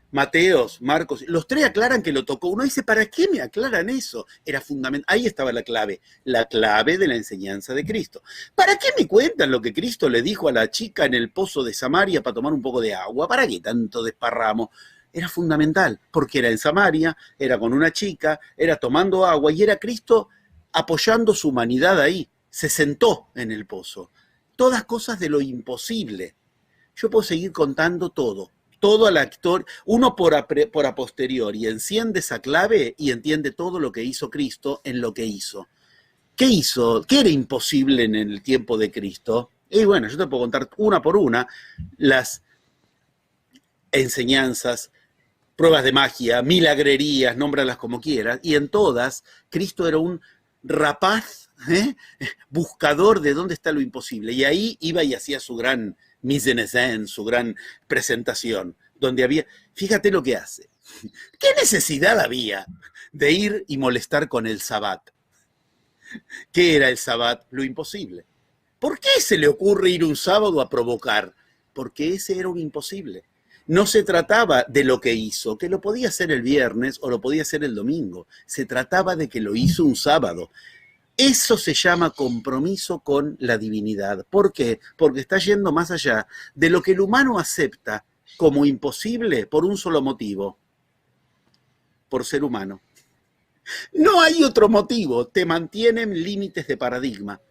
Speaker 2: Mateos, Marcos, los 3 aclaran que lo tocó. Uno dice, ¿para qué me aclaran eso? Era fundamental, ahí estaba la clave de la enseñanza de Cristo. ¿Para qué me cuentan lo que Cristo le dijo a la chica en el pozo de Samaria para tomar un poco de agua? ¿Para qué tanto desparramo? Era fundamental, porque era en Samaria, era con una chica, era tomando agua, y era Cristo apoyando su humanidad ahí. Se sentó en el pozo. Todas cosas de lo imposible. Yo puedo seguir contando todo al actor, uno por a posteriori enciende esa clave y entiende todo lo que hizo Cristo en lo que hizo. ¿Qué hizo? ¿Qué era imposible en el tiempo de Cristo? Y bueno, yo te puedo contar una por una las enseñanzas, pruebas de magia, milagrerías, nómbralas como quieras, y en todas Cristo era un rapaz, buscador de dónde está lo imposible, y ahí iba y hacía su gran mise en scène, su gran presentación, donde había, fíjate lo que hace, ¿qué necesidad había de ir y molestar con el sabbat? ¿Qué era el sabbat? Lo imposible. ¿Por qué se le ocurre ir un sábado a provocar? Porque ese era un imposible. No se trataba de lo que hizo, que lo podía hacer el viernes o lo podía hacer el domingo. Se trataba de que lo hizo un sábado. Eso se llama compromiso con la divinidad. ¿Por qué? Porque está yendo más allá de lo que el humano acepta como imposible por un solo motivo, por ser humano. No hay otro motivo, te mantienen límites de paradigma.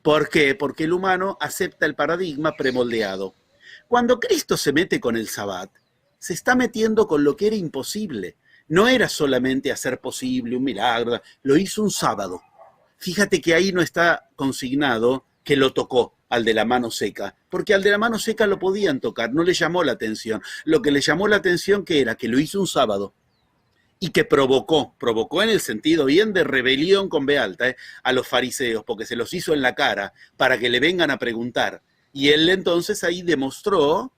Speaker 2: ¿Por qué? Porque el humano acepta el paradigma premoldeado. Cuando Cristo se mete con el Sabbat, se está metiendo con lo que era imposible. No era solamente hacer posible un milagro, lo hizo un sábado. Fíjate que ahí no está consignado que lo tocó al de la mano seca, porque al de la mano seca lo podían tocar, no le llamó la atención. Lo que le llamó la atención que era que lo hizo un sábado y que provocó en el sentido bien de rebelión con B alta, a los fariseos, porque se los hizo en la cara para que le vengan a preguntar. Y él entonces ahí demostró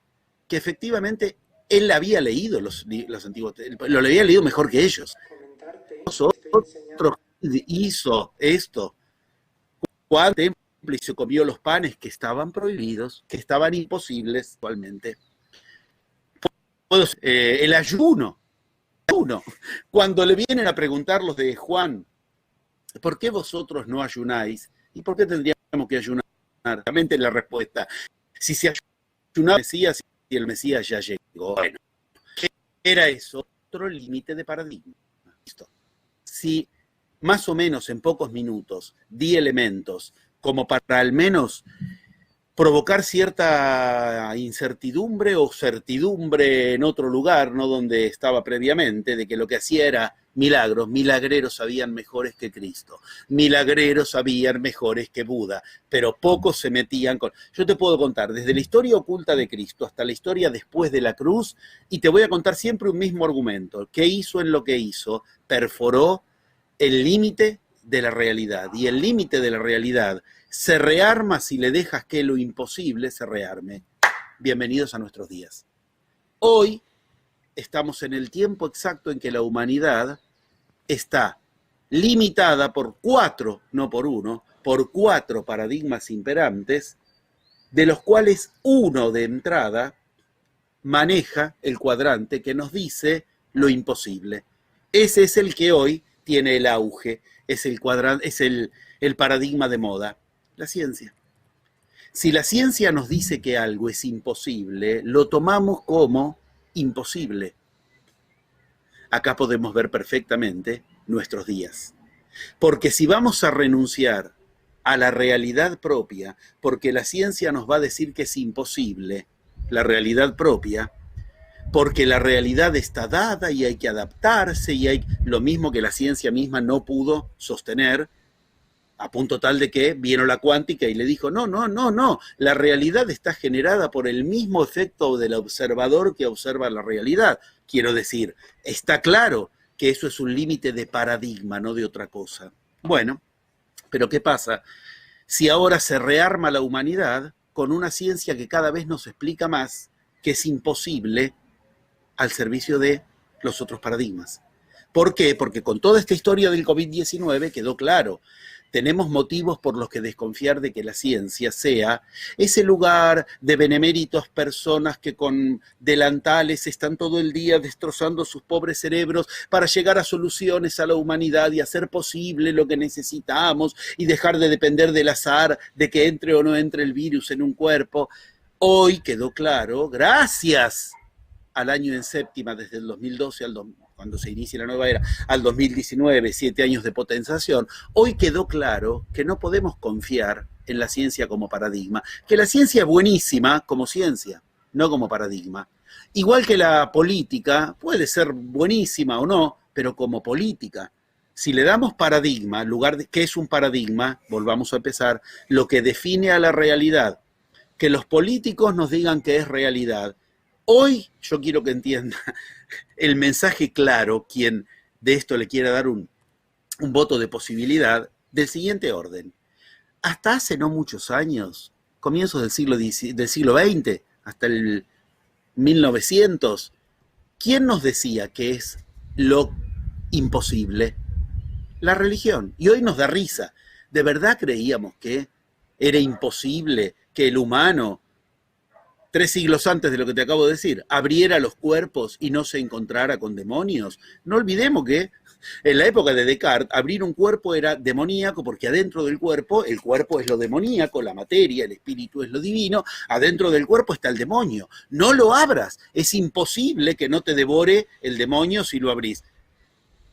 Speaker 2: que efectivamente él había leído los antiguos, lo había leído mejor que ellos. Otro hizo esto. Cuando el templo y se comió los panes que estaban prohibidos, que estaban imposibles actualmente. El ayuno. Cuando le vienen a preguntar los de Juan, ¿por qué vosotros no ayunáis? ¿Y por qué tendríamos que ayunar? Realmente la respuesta, si se ayunaba el Mesías y el Mesías ya llegó. Bueno, era eso. otro límite de paradigma. Listo. Si más o menos en pocos minutos di elementos como para al menos provocar cierta incertidumbre o certidumbre en otro lugar, no donde estaba previamente, de que lo que hacía era milagros, milagreros sabían mejores que Cristo, milagreros sabían mejores que Buda, pero pocos se metían con... Yo te puedo contar desde la historia oculta de Cristo hasta la historia después de la cruz, y te voy a contar siempre un mismo argumento. ¿Qué hizo en lo que hizo? Perforó el límite de la realidad, y el límite de la realidad se rearma si le dejas que lo imposible se rearme. Bienvenidos a nuestros días. Hoy estamos en el tiempo exacto en que la humanidad está limitada por 4, no por 1, por 4 paradigmas imperantes, de los cuales uno de entrada maneja el cuadrante que nos dice lo imposible. Ese es el que hoy tiene el auge, es el paradigma de moda. La ciencia. Si la ciencia nos dice que algo es imposible, lo tomamos como imposible. Acá podemos ver perfectamente nuestros días. Porque si vamos a renunciar a la realidad propia, porque la ciencia nos va a decir que es imposible, la realidad propia, porque la realidad está dada y hay que adaptarse, y hay lo mismo que la ciencia misma no pudo sostener, a punto tal de que vino la cuántica y le dijo, no, la realidad está generada por el mismo efecto del observador que observa la realidad. Quiero decir, está claro que eso es un límite de paradigma, no de otra cosa. Bueno, pero ¿qué pasa? Si ahora se rearma la humanidad con una ciencia que cada vez nos explica más que es imposible al servicio de los otros paradigmas. ¿Por qué? Porque con toda esta historia del COVID-19 quedó claro. Tenemos motivos por los que desconfiar de que la ciencia sea ese lugar de beneméritos personas que con delantales están todo el día destrozando sus pobres cerebros para llegar a soluciones a la humanidad y hacer posible lo que necesitamos y dejar de depender del azar de que entre o no entre el virus en un cuerpo. Hoy quedó claro, gracias al año en séptima, desde el 2012 cuando se inicia la nueva era, al 2019, 7 años de potenciación, hoy quedó claro que no podemos confiar en la ciencia como paradigma, que la ciencia es buenísima como ciencia, no como paradigma. Igual que la política puede ser buenísima o no, pero como política. Si le damos paradigma, en lugar de qué es un paradigma, volvamos a empezar, lo que define a la realidad, que los políticos nos digan que es realidad. Hoy yo quiero que entienda el mensaje claro, quien de esto le quiera dar un voto de posibilidad, del siguiente orden. Hasta hace no muchos años, comienzos del siglo XX, hasta el 1900, ¿quién nos decía que es lo imposible? La religión. Y hoy nos da risa. ¿De verdad creíamos que era imposible que el humano, 3 siglos antes de lo que te acabo de decir, abriera los cuerpos y no se encontrara con demonios? No olvidemos que en la época de Descartes, abrir un cuerpo era demoníaco porque adentro del cuerpo, el cuerpo es lo demoníaco, la materia, el espíritu es lo divino, adentro del cuerpo está el demonio. No lo abras, es imposible que no te devore el demonio si lo abrís.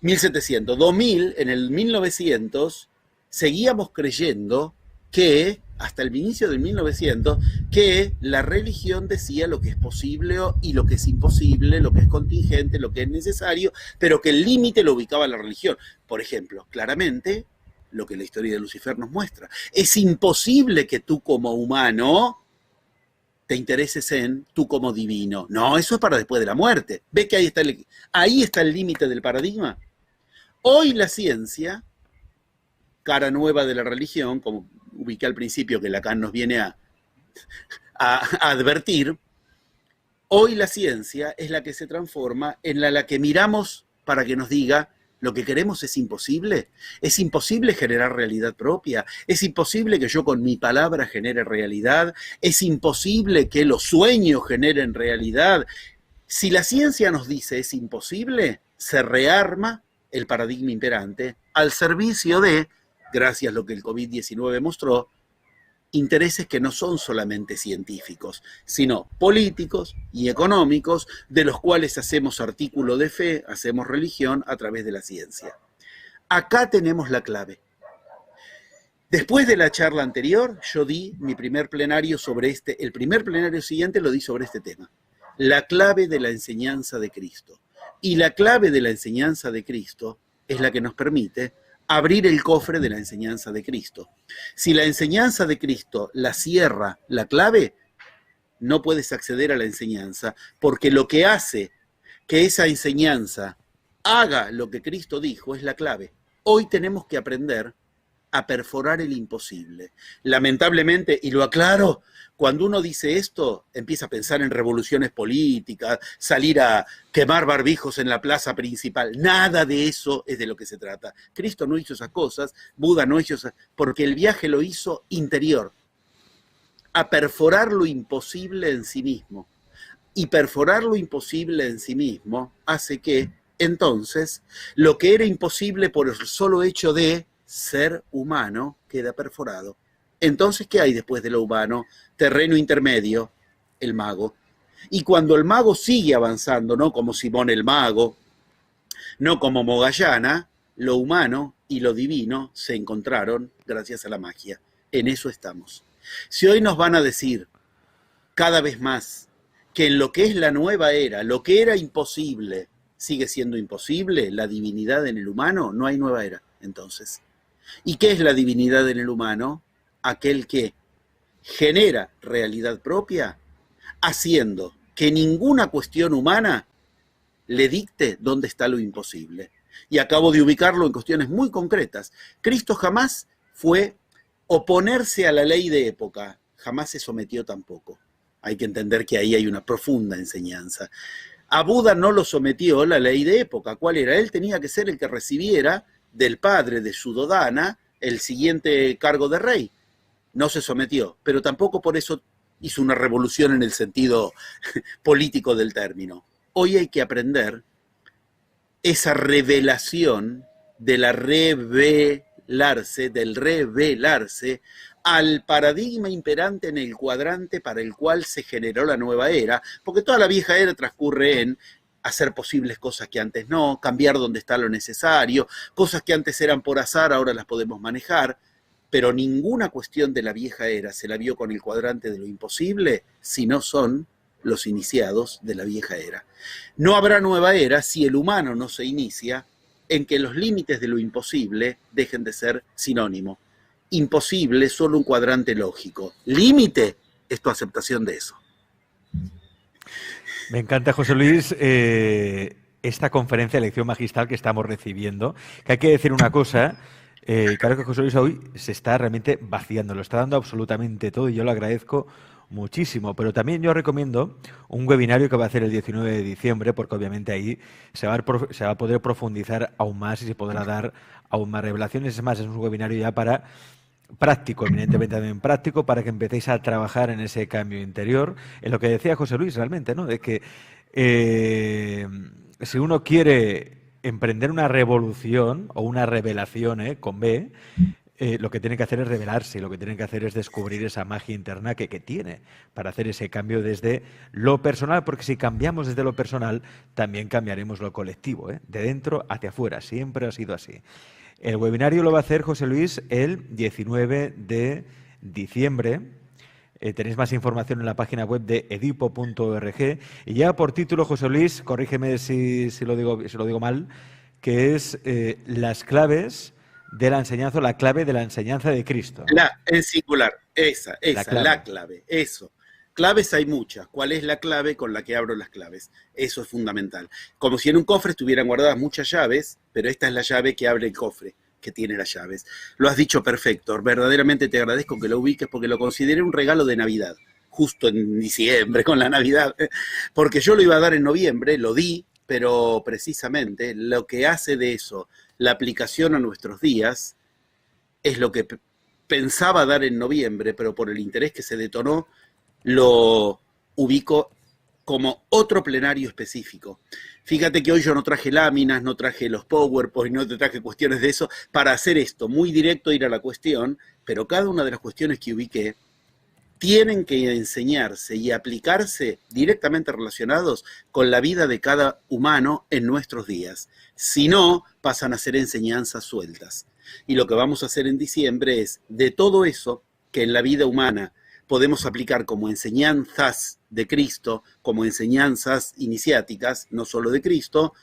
Speaker 2: 1700, 2000, en el 1900, seguíamos creyendo que, hasta el inicio del 1900, que la religión decía lo que es posible y lo que es imposible, lo que es contingente, lo que es necesario, pero que el límite lo ubicaba la religión. Por ejemplo, claramente, lo que la historia de Lucifer nos muestra. Es imposible que tú como humano te intereses en tú como divino. No, eso es para después de la muerte. ¿Ves que ahí está el límite del paradigma? Hoy la ciencia, cara nueva de la religión, como ubiqué al principio que Lacan nos viene a advertir, hoy la ciencia es la que se transforma en la que miramos para que nos diga lo que queremos es imposible generar realidad propia, es imposible que yo con mi palabra genere realidad, es imposible que los sueños generen realidad. Si la ciencia nos dice es imposible, se rearma el paradigma imperante al servicio de, gracias a lo que el COVID-19 mostró, intereses que no son solamente científicos, sino políticos y económicos, de los cuales hacemos artículo de fe, hacemos religión a través de la ciencia. Acá tenemos la clave. Después de la charla anterior, yo di mi primer plenario sobre el primer plenario siguiente lo di sobre este tema, la clave de la enseñanza de Cristo. Y la clave de la enseñanza de Cristo es la que nos permite abrir el cofre de la enseñanza de Cristo. Si la enseñanza de Cristo la cierra la clave, no puedes acceder a la enseñanza, porque lo que hace que esa enseñanza haga lo que Cristo dijo es la clave. Hoy tenemos que aprender a perforar el imposible. Lamentablemente, y lo aclaro, cuando uno dice esto, empieza a pensar en revoluciones políticas, salir a quemar barbijos en la plaza principal. Nada de eso es de lo que se trata. Cristo no hizo esas cosas, Buda no hizo esas, porque el viaje lo hizo interior, a perforar lo imposible en sí mismo. Y perforar lo imposible en sí mismo hace que, entonces, lo que era imposible por el solo hecho de ser humano queda perforado. Entonces, ¿qué hay después de lo humano? Terreno intermedio, el mago. Y cuando el mago sigue avanzando, no como Simón el Mago, no como Mogayana, lo humano y lo divino se encontraron gracias a la magia. En eso estamos. Si hoy nos van a decir cada vez más que en lo que es la nueva era, lo que era imposible sigue siendo imposible, la divinidad en el humano, no hay nueva era, entonces. ¿Y qué es la divinidad en el humano? Aquel que genera realidad propia, haciendo que ninguna cuestión humana le dicte dónde está lo imposible. Y acabo de ubicarlo en cuestiones muy concretas. Cristo jamás fue oponerse a la ley de época, jamás se sometió tampoco. Hay que entender que ahí hay una profunda enseñanza. A Buda no lo sometió la ley de época. ¿Cuál era? Él tenía que ser el que recibiera del padre de Suddhodana el siguiente cargo de rey. No se sometió, pero tampoco por eso hizo una revolución en el sentido político del término. Hoy hay que aprender esa revelación de la del revelarse al paradigma imperante en el cuadrante para el cual se generó la nueva era, porque toda la vieja era transcurre en hacer posibles cosas que antes no, cambiar donde está lo necesario, cosas que antes eran por azar, ahora las podemos manejar, pero ninguna cuestión de la vieja era se la vio con el cuadrante de lo imposible, si no son los iniciados de la vieja era. No habrá nueva era si el humano no se inicia en que los límites de lo imposible dejen de ser sinónimo. Imposible es solo un cuadrante lógico. Límite es tu aceptación de eso.
Speaker 1: Me encanta, José Luis, esta conferencia de lección magistral que estamos recibiendo, que hay que decir una cosa, claro que José Luis hoy se está realmente vaciando, lo está dando absolutamente todo y yo lo agradezco muchísimo, pero también yo recomiendo un webinario que va a hacer el 19 de diciembre, porque obviamente ahí se va a poder profundizar aún más y se podrá dar aún más revelaciones. Es más, es un webinario ya para práctico, eminentemente también práctico, para que empecéis a trabajar en ese cambio interior, en lo que decía José Luis realmente, ¿no? De que si uno quiere emprender una revolución o una revelación, con B, lo que tiene que hacer es revelarse, lo que tiene que hacer es descubrir esa magia interna que tiene para hacer ese cambio desde lo personal, porque si cambiamos desde lo personal, también cambiaremos lo colectivo, de dentro hacia afuera, siempre ha sido así. El webinario lo va a hacer José Luis el 19 de diciembre. Tenéis más información en la página web de edipo.org. Y ya por título, José Luis, corrígeme si lo digo mal, que es las claves de la enseñanza, la clave de la enseñanza de Cristo.
Speaker 2: En singular, la clave, eso. Claves hay muchas. ¿Cuál es la clave con la que abro las claves? Eso es fundamental. Como si en un cofre estuvieran guardadas muchas llaves, pero esta es la llave que abre el cofre, que tiene las llaves. Lo has dicho perfecto. Verdaderamente te agradezco que lo ubiques porque lo consideré un regalo de Navidad, justo en diciembre con la Navidad, porque yo lo iba a dar en noviembre, lo di, pero precisamente lo que hace de eso la aplicación a nuestros días es lo que pensaba dar en noviembre, pero por el interés que se detonó, lo ubico como otro plenario específico. Fíjate que hoy yo no traje láminas, no traje los PowerPoint, no te traje cuestiones de eso, para hacer esto, muy directo, ir a la cuestión, pero cada una de las cuestiones que ubiqué tienen que enseñarse y aplicarse directamente relacionados con la vida de cada humano en nuestros días. Si no, pasan a ser enseñanzas sueltas. Y lo que vamos a hacer en diciembre es, de todo eso que en la vida humana podemos aplicar como enseñanzas de Cristo, como enseñanzas iniciáticas, no solo de Cristo,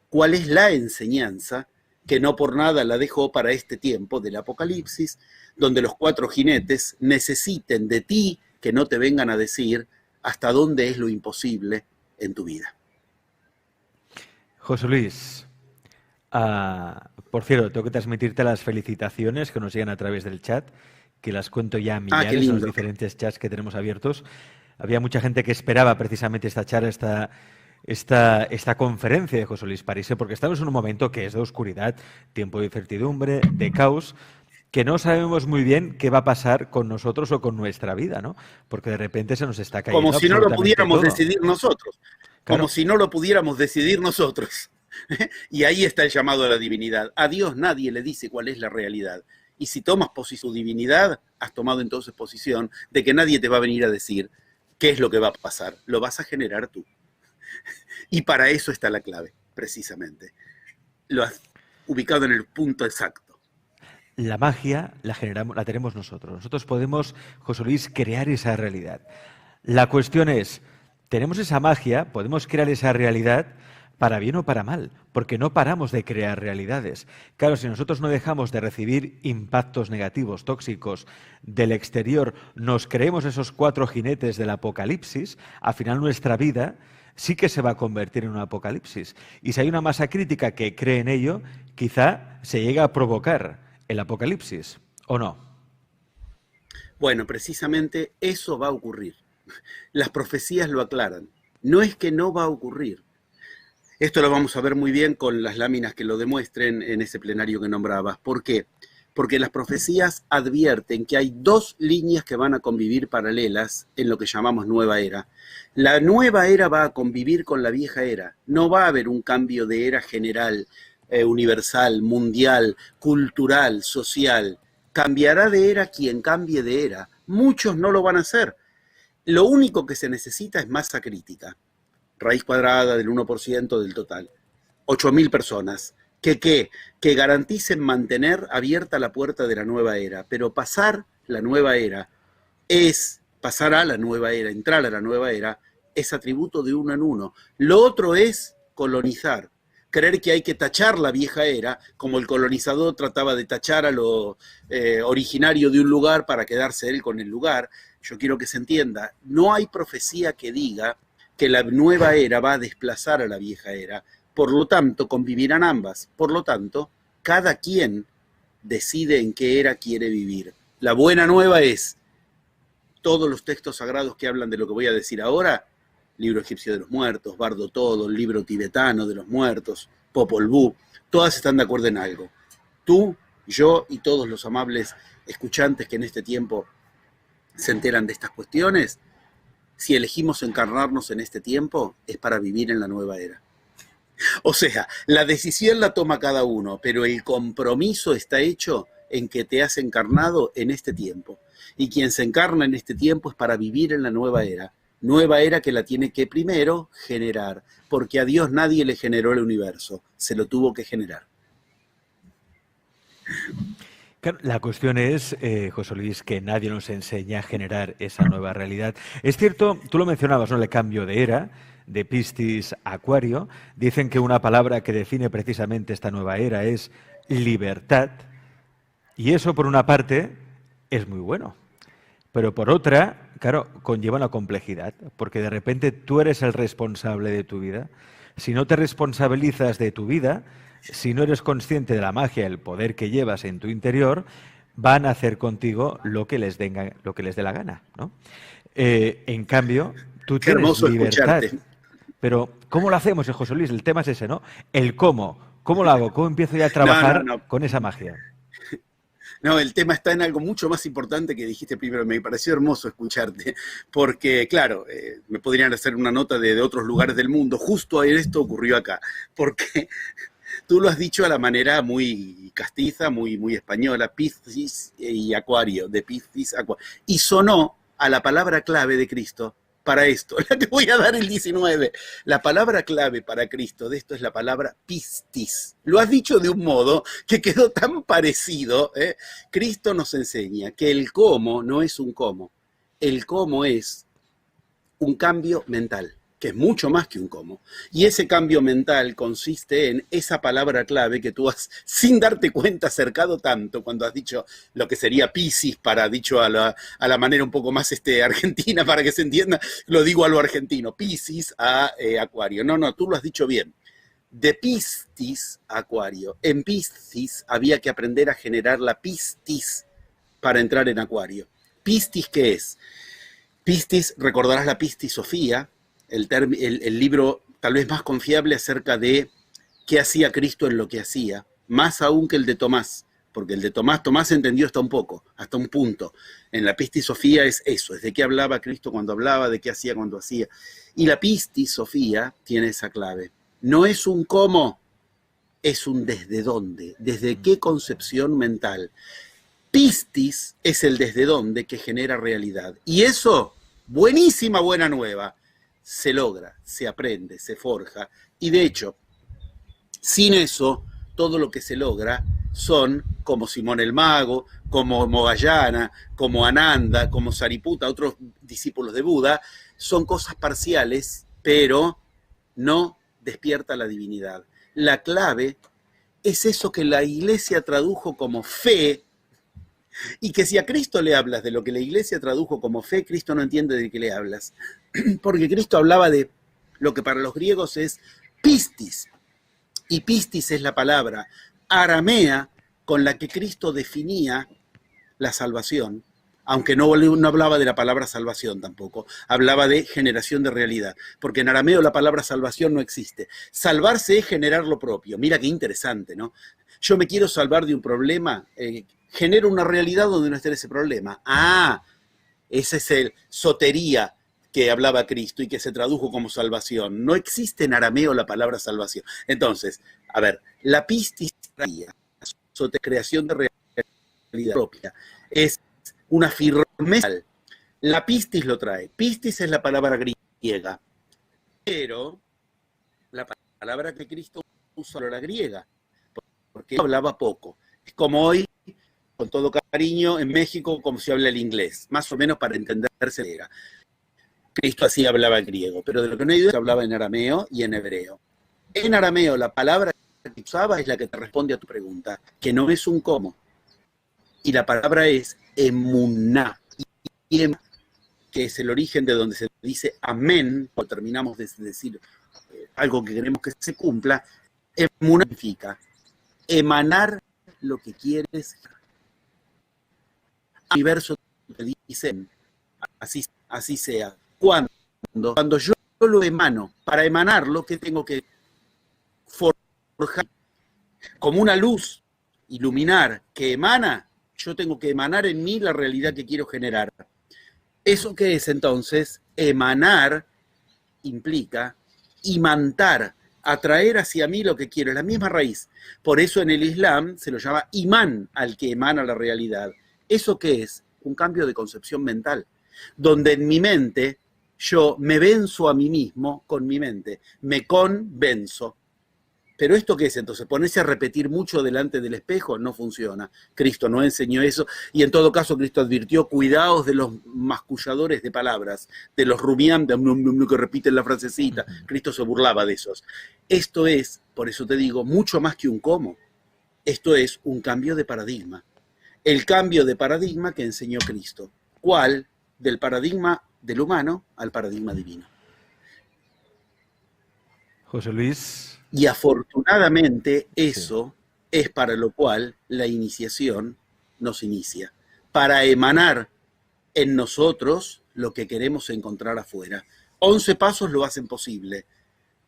Speaker 2: ¿cuál es la enseñanza que no por nada la dejó para este tiempo del Apocalipsis, donde los 4 jinetes necesiten de ti que no te vengan a decir hasta dónde es lo imposible en tu vida?
Speaker 1: José Luis, por cierto, tengo que transmitirte las felicitaciones que nos llegan a través del chat, que las cuento ya a millares en los diferentes chats que tenemos abiertos. Había mucha gente que esperaba precisamente esta charla, esta conferencia de José Luis Parise, porque estamos en un momento que es de oscuridad, tiempo de incertidumbre, de caos, que no sabemos muy bien qué va a pasar con nosotros o con nuestra vida, ¿no? Porque de repente se nos está cayendo
Speaker 2: como si no lo pudiéramos
Speaker 1: todo.
Speaker 2: decidir nosotros. Como si no lo pudiéramos decidir nosotros. Y ahí está el llamado a la divinidad. A Dios nadie le dice cuál es la realidad. Y si tomas posición su divinidad, has tomado entonces posición de que nadie te va a venir a decir qué es lo que va a pasar. Lo vas a generar tú. Y para eso está la clave, precisamente. Lo has ubicado en el punto exacto.
Speaker 1: La magia la tenemos nosotros. Nosotros podemos, José Luis, crear esa realidad. La cuestión es, tenemos esa magia, podemos crear esa realidad para bien o para mal, porque no paramos de crear realidades. Claro, si nosotros no dejamos de recibir impactos negativos, tóxicos del exterior, nos creemos esos 4 jinetes del apocalipsis, al final nuestra vida sí que se va a convertir en un apocalipsis. Y si hay una masa crítica que cree en ello, quizá se llegue a provocar el apocalipsis, ¿o no?
Speaker 2: Bueno, precisamente eso va a ocurrir. Las profecías lo aclaran. No es que no va a ocurrir. Esto lo vamos a ver muy bien con las láminas que lo demuestren en ese plenario que nombrabas. ¿Por qué? Porque las profecías advierten que hay 2 líneas que van a convivir paralelas en lo que llamamos nueva era. La nueva era va a convivir con la vieja era. No va a haber un cambio de era general, universal, mundial, cultural, social. Cambiará de era quien cambie de era. Muchos no lo van a hacer. Lo único que se necesita es masa crítica. Raíz cuadrada del 1% del total. 8.000 personas. Que garanticen mantener abierta la puerta de la nueva era. Pero pasar la nueva era pasar a la nueva era, entrar a la nueva era, es atributo de uno en uno. Lo otro es colonizar. Creer que hay que tachar la vieja era, como el colonizador trataba de tachar a lo originario de un lugar para quedarse él con el lugar. Yo quiero que se entienda, no hay profecía que diga que la nueva era va a desplazar a la vieja era. Por lo tanto, convivirán ambas. Por lo tanto, cada quien decide en qué era quiere vivir. La buena nueva es, todos los textos sagrados que hablan de lo que voy a decir ahora, libro egipcio de los muertos, Bardo Todo, el libro tibetano de los muertos, Popol Vuh, todas están de acuerdo en algo. Tú, yo y todos los amables escuchantes que en este tiempo se enteran de estas cuestiones, si elegimos encarnarnos en este tiempo, es para vivir en la nueva era. O sea, la decisión la toma cada uno, pero el compromiso está hecho en que te has encarnado en este tiempo. Y quien se encarna en este tiempo es para vivir en la nueva era. Nueva era que la tiene que primero generar, porque a Dios nadie le generó el universo, se lo tuvo que generar.
Speaker 1: Claro, la cuestión es, José Luis, que nadie nos enseña a generar esa nueva realidad. Es cierto, tú lo mencionabas, ¿no? El cambio de era, de Piscis a Acuario. Dicen que una palabra que define precisamente esta nueva era es libertad. Y eso, por una parte, es muy bueno. Pero por otra, claro, conlleva una complejidad, porque de repente tú eres el responsable de tu vida. Si no te responsabilizas de tu vida, si no eres consciente de la magia, el poder que llevas en tu interior, van a hacer contigo lo que les dé la gana, ¿no? En cambio, tú
Speaker 2: Qué
Speaker 1: tienes libertad.
Speaker 2: Escucharte.
Speaker 1: Pero, ¿cómo lo hacemos, José Luis? El tema es ese, ¿no? El cómo. ¿Cómo lo hago? ¿Cómo empiezo ya a trabajar con esa magia?
Speaker 2: No, el tema está en algo mucho más importante que dijiste primero. Me pareció hermoso escucharte, porque, claro, me podrían hacer una nota de otros lugares del mundo. Justo esto ocurrió acá, porque tú lo has dicho a la manera muy castiza, muy española, Piscis y Acuario, de Piscis a Acuario. Y sonó a la palabra clave de Cristo para esto, la que voy a dar el 19. La palabra clave para Cristo de esto es la palabra pistis. Lo has dicho de un modo que quedó tan parecido. Cristo nos enseña que el cómo no es un cómo. El cómo es un cambio mental, que es mucho más que un cómo. Y ese cambio mental consiste en esa palabra clave que tú has, sin darte cuenta, acercado tanto cuando has dicho lo que sería Piscis, para dicho a la manera un poco más argentina, para que se entienda, lo digo a lo argentino, Piscis a Acuario. No, tú lo has dicho bien. De Piscis a Acuario. En Piscis había que aprender a generar la pistis para entrar en Acuario. ¿Pistis qué es? Pistis, recordarás la Pistisofía, el libro tal vez más confiable acerca de qué hacía Cristo en lo que hacía, más aún que el de Tomás, porque el de Tomás entendió hasta un poco, hasta un punto. En la Pistisofía es eso, es de qué hablaba Cristo cuando hablaba, de qué hacía cuando hacía. Y la Pistisofía tiene esa clave. No es un cómo, es un desde dónde, desde qué concepción mental. Pistis es el desde dónde que genera realidad. Y eso, buenísima buena nueva, se logra, se aprende, se forja. Y de hecho, sin eso, todo lo que se logra son como Simón el Mago, como Moggallana, como Ananda, como Sariputta, otros discípulos de Buda, son cosas parciales, pero no despierta la divinidad. La clave es eso que la Iglesia tradujo como fe, y que si a Cristo le hablas de lo que la Iglesia tradujo como fe, Cristo no entiende de qué le hablas. Porque Cristo hablaba de lo que para los griegos es pistis. Y pistis es la palabra aramea con la que Cristo definía la salvación, aunque no hablaba de la palabra salvación tampoco, hablaba de generación de realidad, porque en arameo la palabra salvación no existe. Salvarse es generar lo propio. Mira qué interesante, ¿no? Yo me quiero salvar de un problema, genero una realidad donde no esté ese problema. Ese es el sotería que hablaba Cristo y que se tradujo como salvación. No existe en arameo la palabra salvación. Entonces, a ver, la pistisofía, creación de realidad propia, es una firmeza. La pistis lo trae. Pistis es la palabra griega, pero la palabra que Cristo usó era la griega, porque hablaba poco. Es como hoy, con todo cariño, en México, como se habla el inglés, más o menos para entenderse. Cristo así hablaba griego, pero de lo que no hay duda es que hablaba en arameo y en hebreo. En arameo, la palabra que usaba es la que te responde a tu pregunta, que no es un cómo. Y la palabra es emuná, que es el origen de donde se dice amén, cuando terminamos de decir algo que queremos que se cumpla. Emuná significa emanar lo que quieres. El universo te dicen, así sea. Cuando yo lo emano, para emanarlo, ¿qué tengo que forjar? Como una luz, iluminar, que emana, yo tengo que emanar en mí la realidad que quiero generar. ¿Eso qué es entonces? Emanar implica imantar, atraer hacia mí lo que quiero, es la misma raíz. Por eso en el Islam se lo llama imán al que emana la realidad. ¿Eso qué es? Un cambio de concepción mental, donde en mi mente yo me venzo a mí mismo con mi mente, me convenzo. ¿Pero esto qué es entonces? ¿Ponerse a repetir mucho delante del espejo? No funciona. Cristo no enseñó eso, y en todo caso Cristo advirtió, cuidaos de los masculladores de palabras, de los rumiantes que repiten la frasecita. Cristo se burlaba de esos. Esto es, por eso te digo, mucho más que un cómo. Esto es un cambio de paradigma. El cambio de paradigma que enseñó Cristo. ¿Cuál? Del paradigma del humano al paradigma divino.
Speaker 1: José Luis.
Speaker 2: Y afortunadamente eso es para lo cual la iniciación nos inicia, para emanar en nosotros lo que queremos encontrar afuera. 11 pasos lo hacen posible,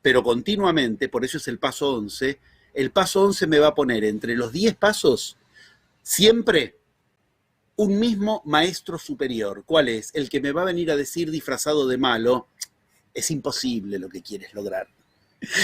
Speaker 2: pero continuamente, por eso es el paso 11, el paso 11 me va a poner entre los 10 pasos siempre un mismo maestro superior. ¿Cuál es? El que me va a venir a decir disfrazado de malo, es imposible lo que quieres lograr.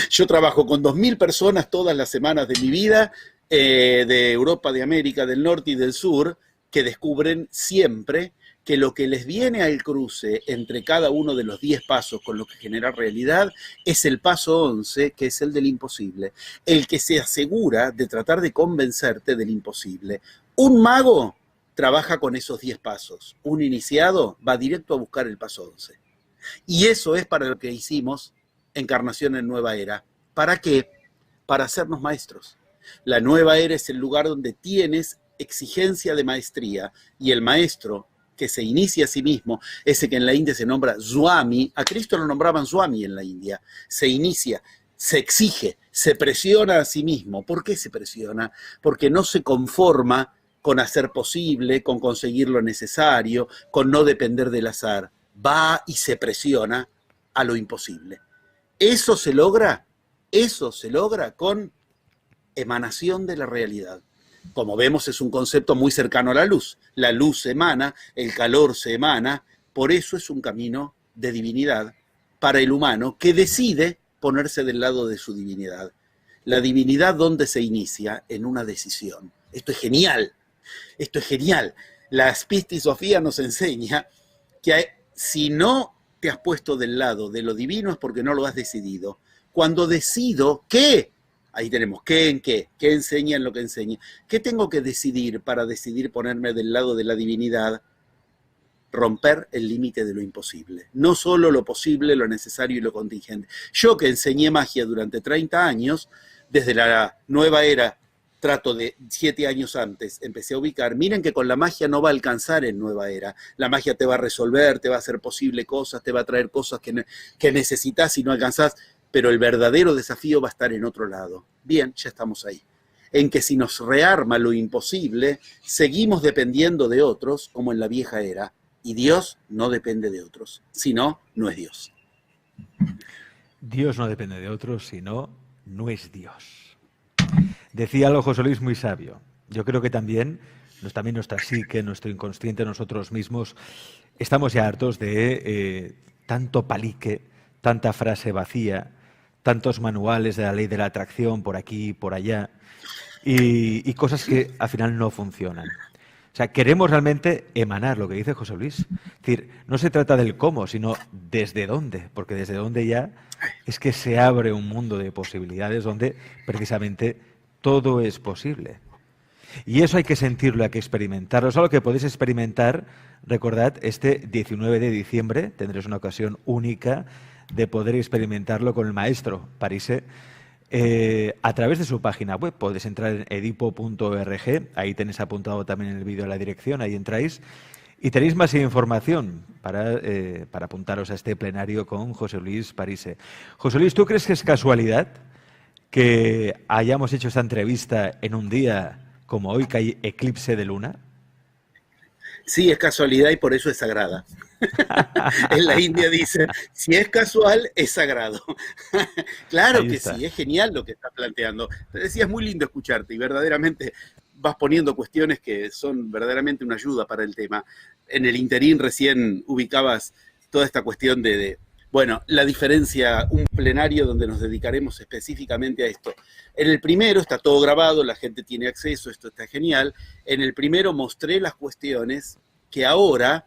Speaker 2: Yo trabajo con 2.000 personas todas las semanas de mi vida, de Europa, de América, del Norte y del Sur, que descubren siempre que lo que les viene al cruce entre cada uno de los 10 pasos con lo que genera realidad es el paso 11, que es el del imposible, el que se asegura de tratar de convencerte del imposible. Un mago trabaja con esos 10 pasos, un iniciado va directo a buscar el paso 11. Y eso es para lo que hicimos Encarnación en Nueva Era. ¿Para qué? Para hacernos maestros. La nueva era es el lugar donde tienes exigencia de maestría, y el maestro que se inicia a sí mismo, ese que en la India se nombra Swami, a Cristo lo nombraban Swami en la India, se inicia, se exige, se presiona a sí mismo. ¿Por qué se presiona? Porque no se conforma con hacer posible, con conseguir lo necesario, con no depender del azar. Va y se presiona a lo imposible. Eso se logra con emanación de la realidad. Como vemos, es un concepto muy cercano a la luz. La luz se emana, el calor se emana, por eso es un camino de divinidad para el humano que decide ponerse del lado de su divinidad. La divinidad, ¿dónde se inicia? En una decisión. Esto es genial, esto es genial. La Sofía nos enseña que si no te has puesto del lado de lo divino es porque no lo has decidido. Cuando decido, ¿qué? Ahí tenemos, ¿qué en qué? ¿Qué enseña en lo que enseña? ¿Qué tengo que decidir para decidir ponerme del lado de la divinidad? Romper el límite de lo imposible. No solo lo posible, lo necesario y lo contingente. Yo que enseñé magia durante 30 años, desde la nueva era, trato de 7 años antes, empecé a ubicar, miren que con la magia no va a alcanzar en nueva era. La magia te va a resolver, te va a hacer posible cosas, te va a traer cosas que necesitas y no alcanzás, pero el verdadero desafío va a estar en otro lado. Bien, ya estamos ahí. En que si nos rearma lo imposible, seguimos dependiendo de otros, como en la vieja era, y Dios no depende de otros, si no, no es Dios.
Speaker 1: Dios no depende de otros, si no, no es Dios. Decía algo José Luis muy sabio. Yo creo que también nuestra psique, nuestro inconsciente, nosotros mismos, estamos ya hartos de tanto palique, tanta frase vacía, tantos manuales de la ley de la atracción por aquí y por allá, y cosas que al final no funcionan. O sea, queremos realmente emanar lo que dice José Luis. Es decir, no se trata del cómo, sino desde dónde, porque desde dónde ya es que se abre un mundo de posibilidades donde precisamente todo es posible. Y eso hay que sentirlo, hay que experimentarlo. Es algo que podéis experimentar, recordad, este 19 de diciembre tendréis una ocasión única de poder experimentarlo con el maestro Parise a través de su página web. Podéis entrar en edipo.org, ahí tenéis apuntado también en el vídeo la dirección, ahí entráis y tenéis más información para apuntaros a este plenario con José Luis Parise. José Luis, ¿tú crees que es casualidad que hayamos hecho esta entrevista en un día como hoy, que hay eclipse de luna?
Speaker 2: Sí, es casualidad y por eso es sagrada. En la India dice, si es casual, es sagrado. Claro que sí, es genial lo que estás planteando. Te decía, es muy lindo escucharte y verdaderamente vas poniendo cuestiones que son verdaderamente una ayuda para el tema. En el interín recién ubicabas toda esta cuestión bueno, la diferencia, un plenario donde nos dedicaremos específicamente a esto. En el primero está todo grabado, la gente tiene acceso, esto está genial. En el primero mostré las cuestiones que ahora,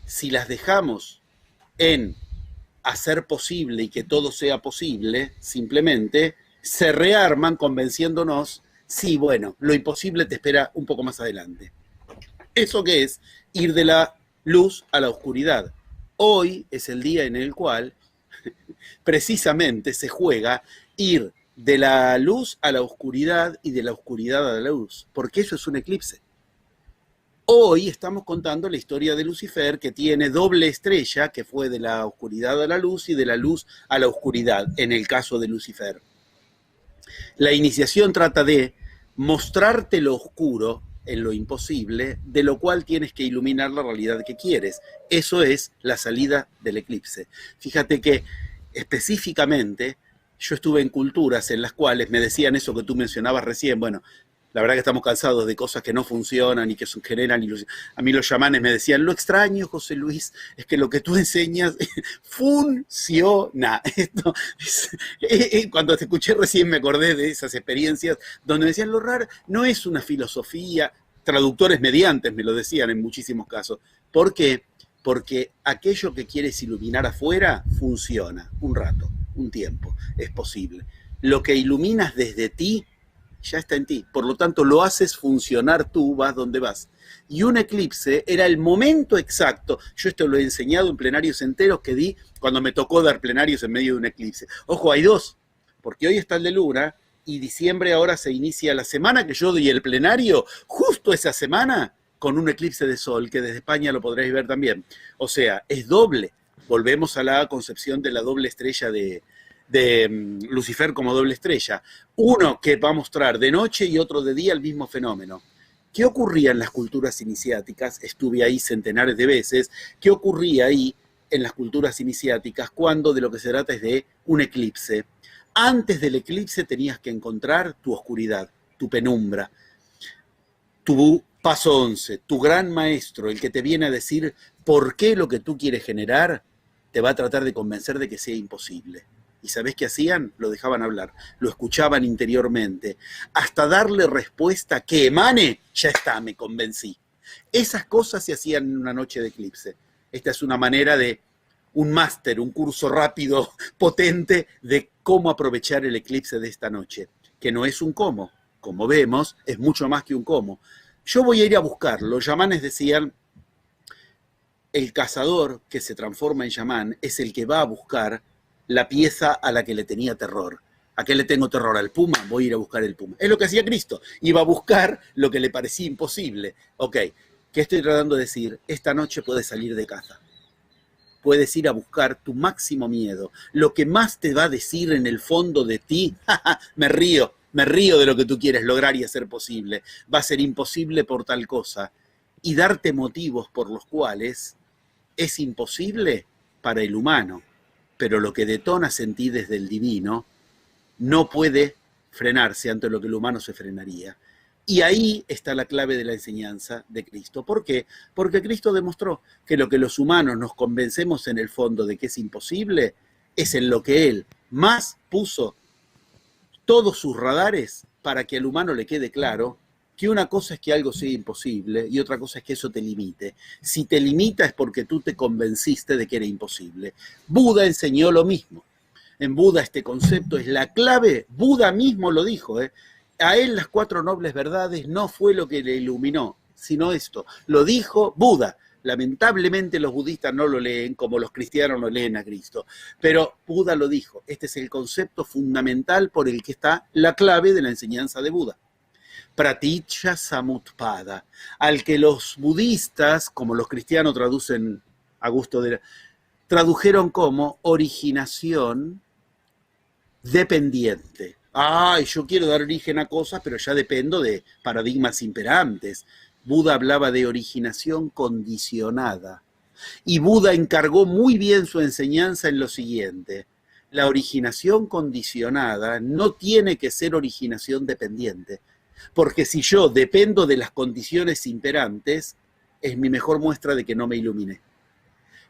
Speaker 2: si las dejamos en hacer posible y que todo sea posible, simplemente se rearman convenciéndonos, sí, bueno, lo imposible te espera un poco más adelante. ¿Eso qué es? Ir de la luz a la oscuridad. Hoy es el día en el cual precisamente se juega ir de la luz a la oscuridad y de la oscuridad a la luz, porque eso es un eclipse. Hoy estamos contando la historia de Lucifer, que tiene doble estrella, que fue de la oscuridad a la luz y de la luz a la oscuridad, en el caso de Lucifer. La iniciación trata de mostrarte lo oscuro en lo imposible, de lo cual tienes que iluminar la realidad que quieres. Eso es la salida del eclipse. Fíjate que específicamente yo estuve en culturas en las cuales me decían eso que tú mencionabas recién. Bueno, la verdad que estamos cansados de cosas que no funcionan y que generan ilusión. A mí los chamanes me decían, lo extraño, José Luis, es que lo que tú enseñas funciona. Esto cuando te escuché recién me acordé de esas experiencias donde me decían, lo raro no es una filosofía, traductores mediantes me lo decían en muchísimos casos, ¿Por qué? Porque aquello que quieres iluminar afuera funciona un rato, un tiempo, es posible. Lo que iluminas desde ti ya está en ti, por lo tanto lo haces funcionar tú, vas donde vas. Y un eclipse era el momento exacto, yo esto lo he enseñado en plenarios enteros que di cuando me tocó dar plenarios en medio de un eclipse. Ojo, hay dos, porque hoy está el de Luna y diciembre ahora se inicia la semana que yo doy el plenario, justo esa semana con un eclipse de sol, que desde España lo podréis ver también. O sea, es doble. Volvemos a la concepción de la doble estrella de Lucifer como doble estrella. Uno que va a mostrar de noche y otro de día el mismo fenómeno. ¿Qué ocurría en las culturas iniciáticas? Estuve ahí centenares de veces. ¿Qué ocurría ahí en las culturas iniciáticas cuando de lo que se trata es de un eclipse? Antes del eclipse tenías que encontrar tu oscuridad, tu penumbra, tu paso 11, tu gran maestro, el que te viene a decir por qué lo que tú quieres generar, te va a tratar de convencer de que sea imposible. ¿Y sabés qué hacían? Lo dejaban hablar, lo escuchaban interiormente, hasta darle respuesta que emane, ya está, me convencí. Esas cosas se hacían en una noche de eclipse. Esta es una manera de un máster, un curso rápido, potente, de cómo aprovechar el eclipse de esta noche, que no es un cómo, como vemos, es mucho más que un cómo. Yo voy a ir a buscarlo. Los yamanes decían, el cazador que se transforma en yamán es el que va a buscar la pieza a la que le tenía terror. ¿A qué le tengo terror? Al puma, voy a ir a buscar el puma. Es lo que hacía Cristo, iba a buscar lo que le parecía imposible. Ok, ¿qué estoy tratando de decir? Esta noche puedes salir de caza. Puedes ir a buscar tu máximo miedo. Lo que más te va a decir en el fondo de ti, me río de lo que tú quieres lograr y hacer posible. Va a ser imposible por tal cosa. Y darte motivos por los cuales es imposible para el humano. Pero lo que detonas en ti desde el divino no puede frenarse ante lo que el humano se frenaría. Y ahí está la clave de la enseñanza de Cristo. ¿Por qué? Porque Cristo demostró que lo que los humanos nos convencemos en el fondo de que es imposible es en lo que Él más puso todos sus radares para que al humano le quede claro que una cosa es que algo sea imposible y otra cosa es que eso te limite. Si te limita es porque tú te convenciste de que era imposible. Buda enseñó lo mismo. En Buda este concepto es la clave. Buda mismo lo dijo, A él las 4 nobles verdades no fue lo que le iluminó, sino esto. Lo dijo Buda. Lamentablemente los budistas no lo leen como los cristianos lo leen a Cristo. Pero Buda lo dijo. Este es el concepto fundamental por el que está la clave de la enseñanza de Buda. Pratitya Samutpada, al que los budistas, como los cristianos traducen a gusto de... tradujeron como originación dependiente. Ay, yo quiero dar origen a cosas, pero ya dependo de paradigmas imperantes. Buda hablaba de originación condicionada. Y Buda encargó muy bien su enseñanza en lo siguiente. La originación condicionada no tiene que ser originación dependiente. Porque si yo dependo de las condiciones imperantes, es mi mejor muestra de que no me iluminé.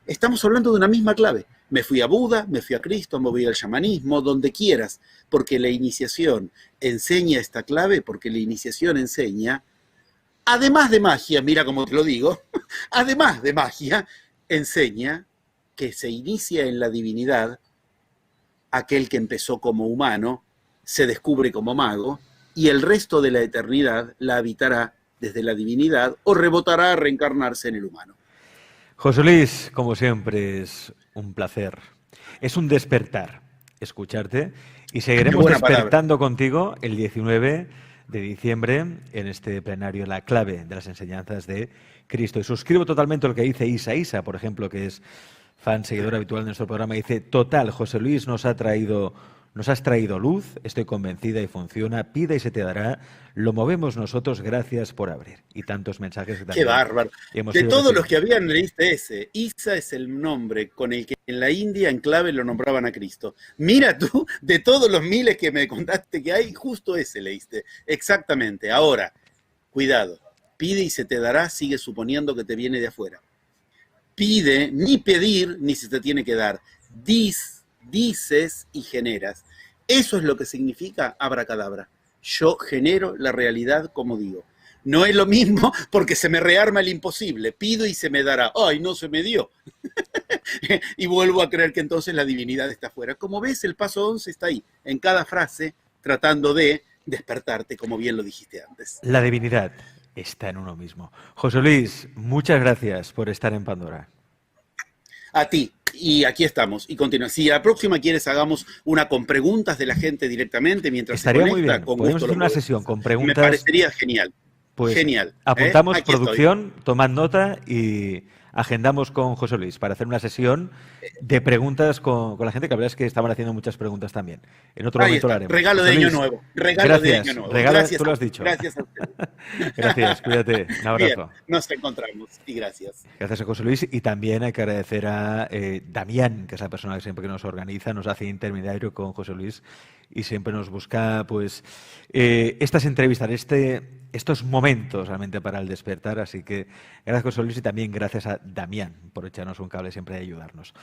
Speaker 2: Estamos hablando de una misma clave. Me fui a Buda, me fui a Cristo, me voy al chamanismo, donde quieras, porque la iniciación enseña esta clave, porque la iniciación enseña, además de magia, mira cómo te lo digo, además de magia, enseña que se inicia en la divinidad aquel que empezó como humano, se descubre como mago, y el resto de la eternidad la habitará desde la divinidad o rebotará a reencarnarse en el humano.
Speaker 1: José Luis, como siempre, es un placer. Es un despertar escucharte y seguiremos despertando contigo el 19 de diciembre en este plenario La clave de las enseñanzas de Cristo. Y suscribo totalmente lo que dice Isa, por ejemplo, que es fan, seguidor habitual de nuestro programa. Dice, total, José Luis nos has traído luz, estoy convencida y funciona, pida y se te dará, lo movemos nosotros, gracias por abrir. Y tantos mensajes que
Speaker 2: también. ¡Qué bárbaro! De todos los que habían, leíste ese. Isa es el nombre con el que en la India en clave lo nombraban a Cristo. Mira tú, de todos los miles que me contaste que hay, justo ese leíste. Exactamente. Ahora, cuidado, pide y se te dará, sigue suponiendo que te viene de afuera. Pide, ni pedir, ni se te tiene que dar. Dices y generas. Eso es lo que significa abracadabra. Yo genero la realidad como digo. No es lo mismo porque se me rearma el imposible. Pido y se me dará. ¡Ay, no se me dio! Y vuelvo a creer que entonces la divinidad está afuera. Como ves, el paso 11 está ahí, en cada frase, tratando de despertarte, como bien lo dijiste antes.
Speaker 1: La divinidad está en uno mismo. José Luis, muchas gracias por estar en Pandora.
Speaker 2: A ti. Y aquí estamos. Y continúa. Si la próxima quieres, hagamos una con preguntas de la gente directamente mientras
Speaker 1: Estaría
Speaker 2: se conecta.
Speaker 1: muy bien. Podemos hacer una sesión con preguntas.
Speaker 2: Me parecería genial.
Speaker 1: Pues
Speaker 2: genial.
Speaker 1: apuntamos
Speaker 2: Aquí
Speaker 1: producción, tomad nota y agendamos con José Luis para hacer una sesión de preguntas con la gente, que la verdad es que estaban haciendo muchas preguntas también. En otro momento lo haremos.
Speaker 2: Regalo
Speaker 1: José
Speaker 2: de Año
Speaker 1: Luis,
Speaker 2: Nuevo. Regalo
Speaker 1: gracias,
Speaker 2: de Año Nuevo.
Speaker 1: Gracias, tú lo has dicho.
Speaker 2: Gracias a usted.
Speaker 1: Gracias, cuídate. Un abrazo.
Speaker 2: Bien, nos encontramos y gracias.
Speaker 1: Gracias a José Luis, y también hay que agradecer a Damián, que es la persona que siempre que nos organiza, nos hace intermediario con José Luis y siempre nos busca pues estas entrevistas, estos momentos realmente para el despertar. Así que gracias, José Luis, y también gracias a Damián por echarnos un cable siempre y ayudarnos.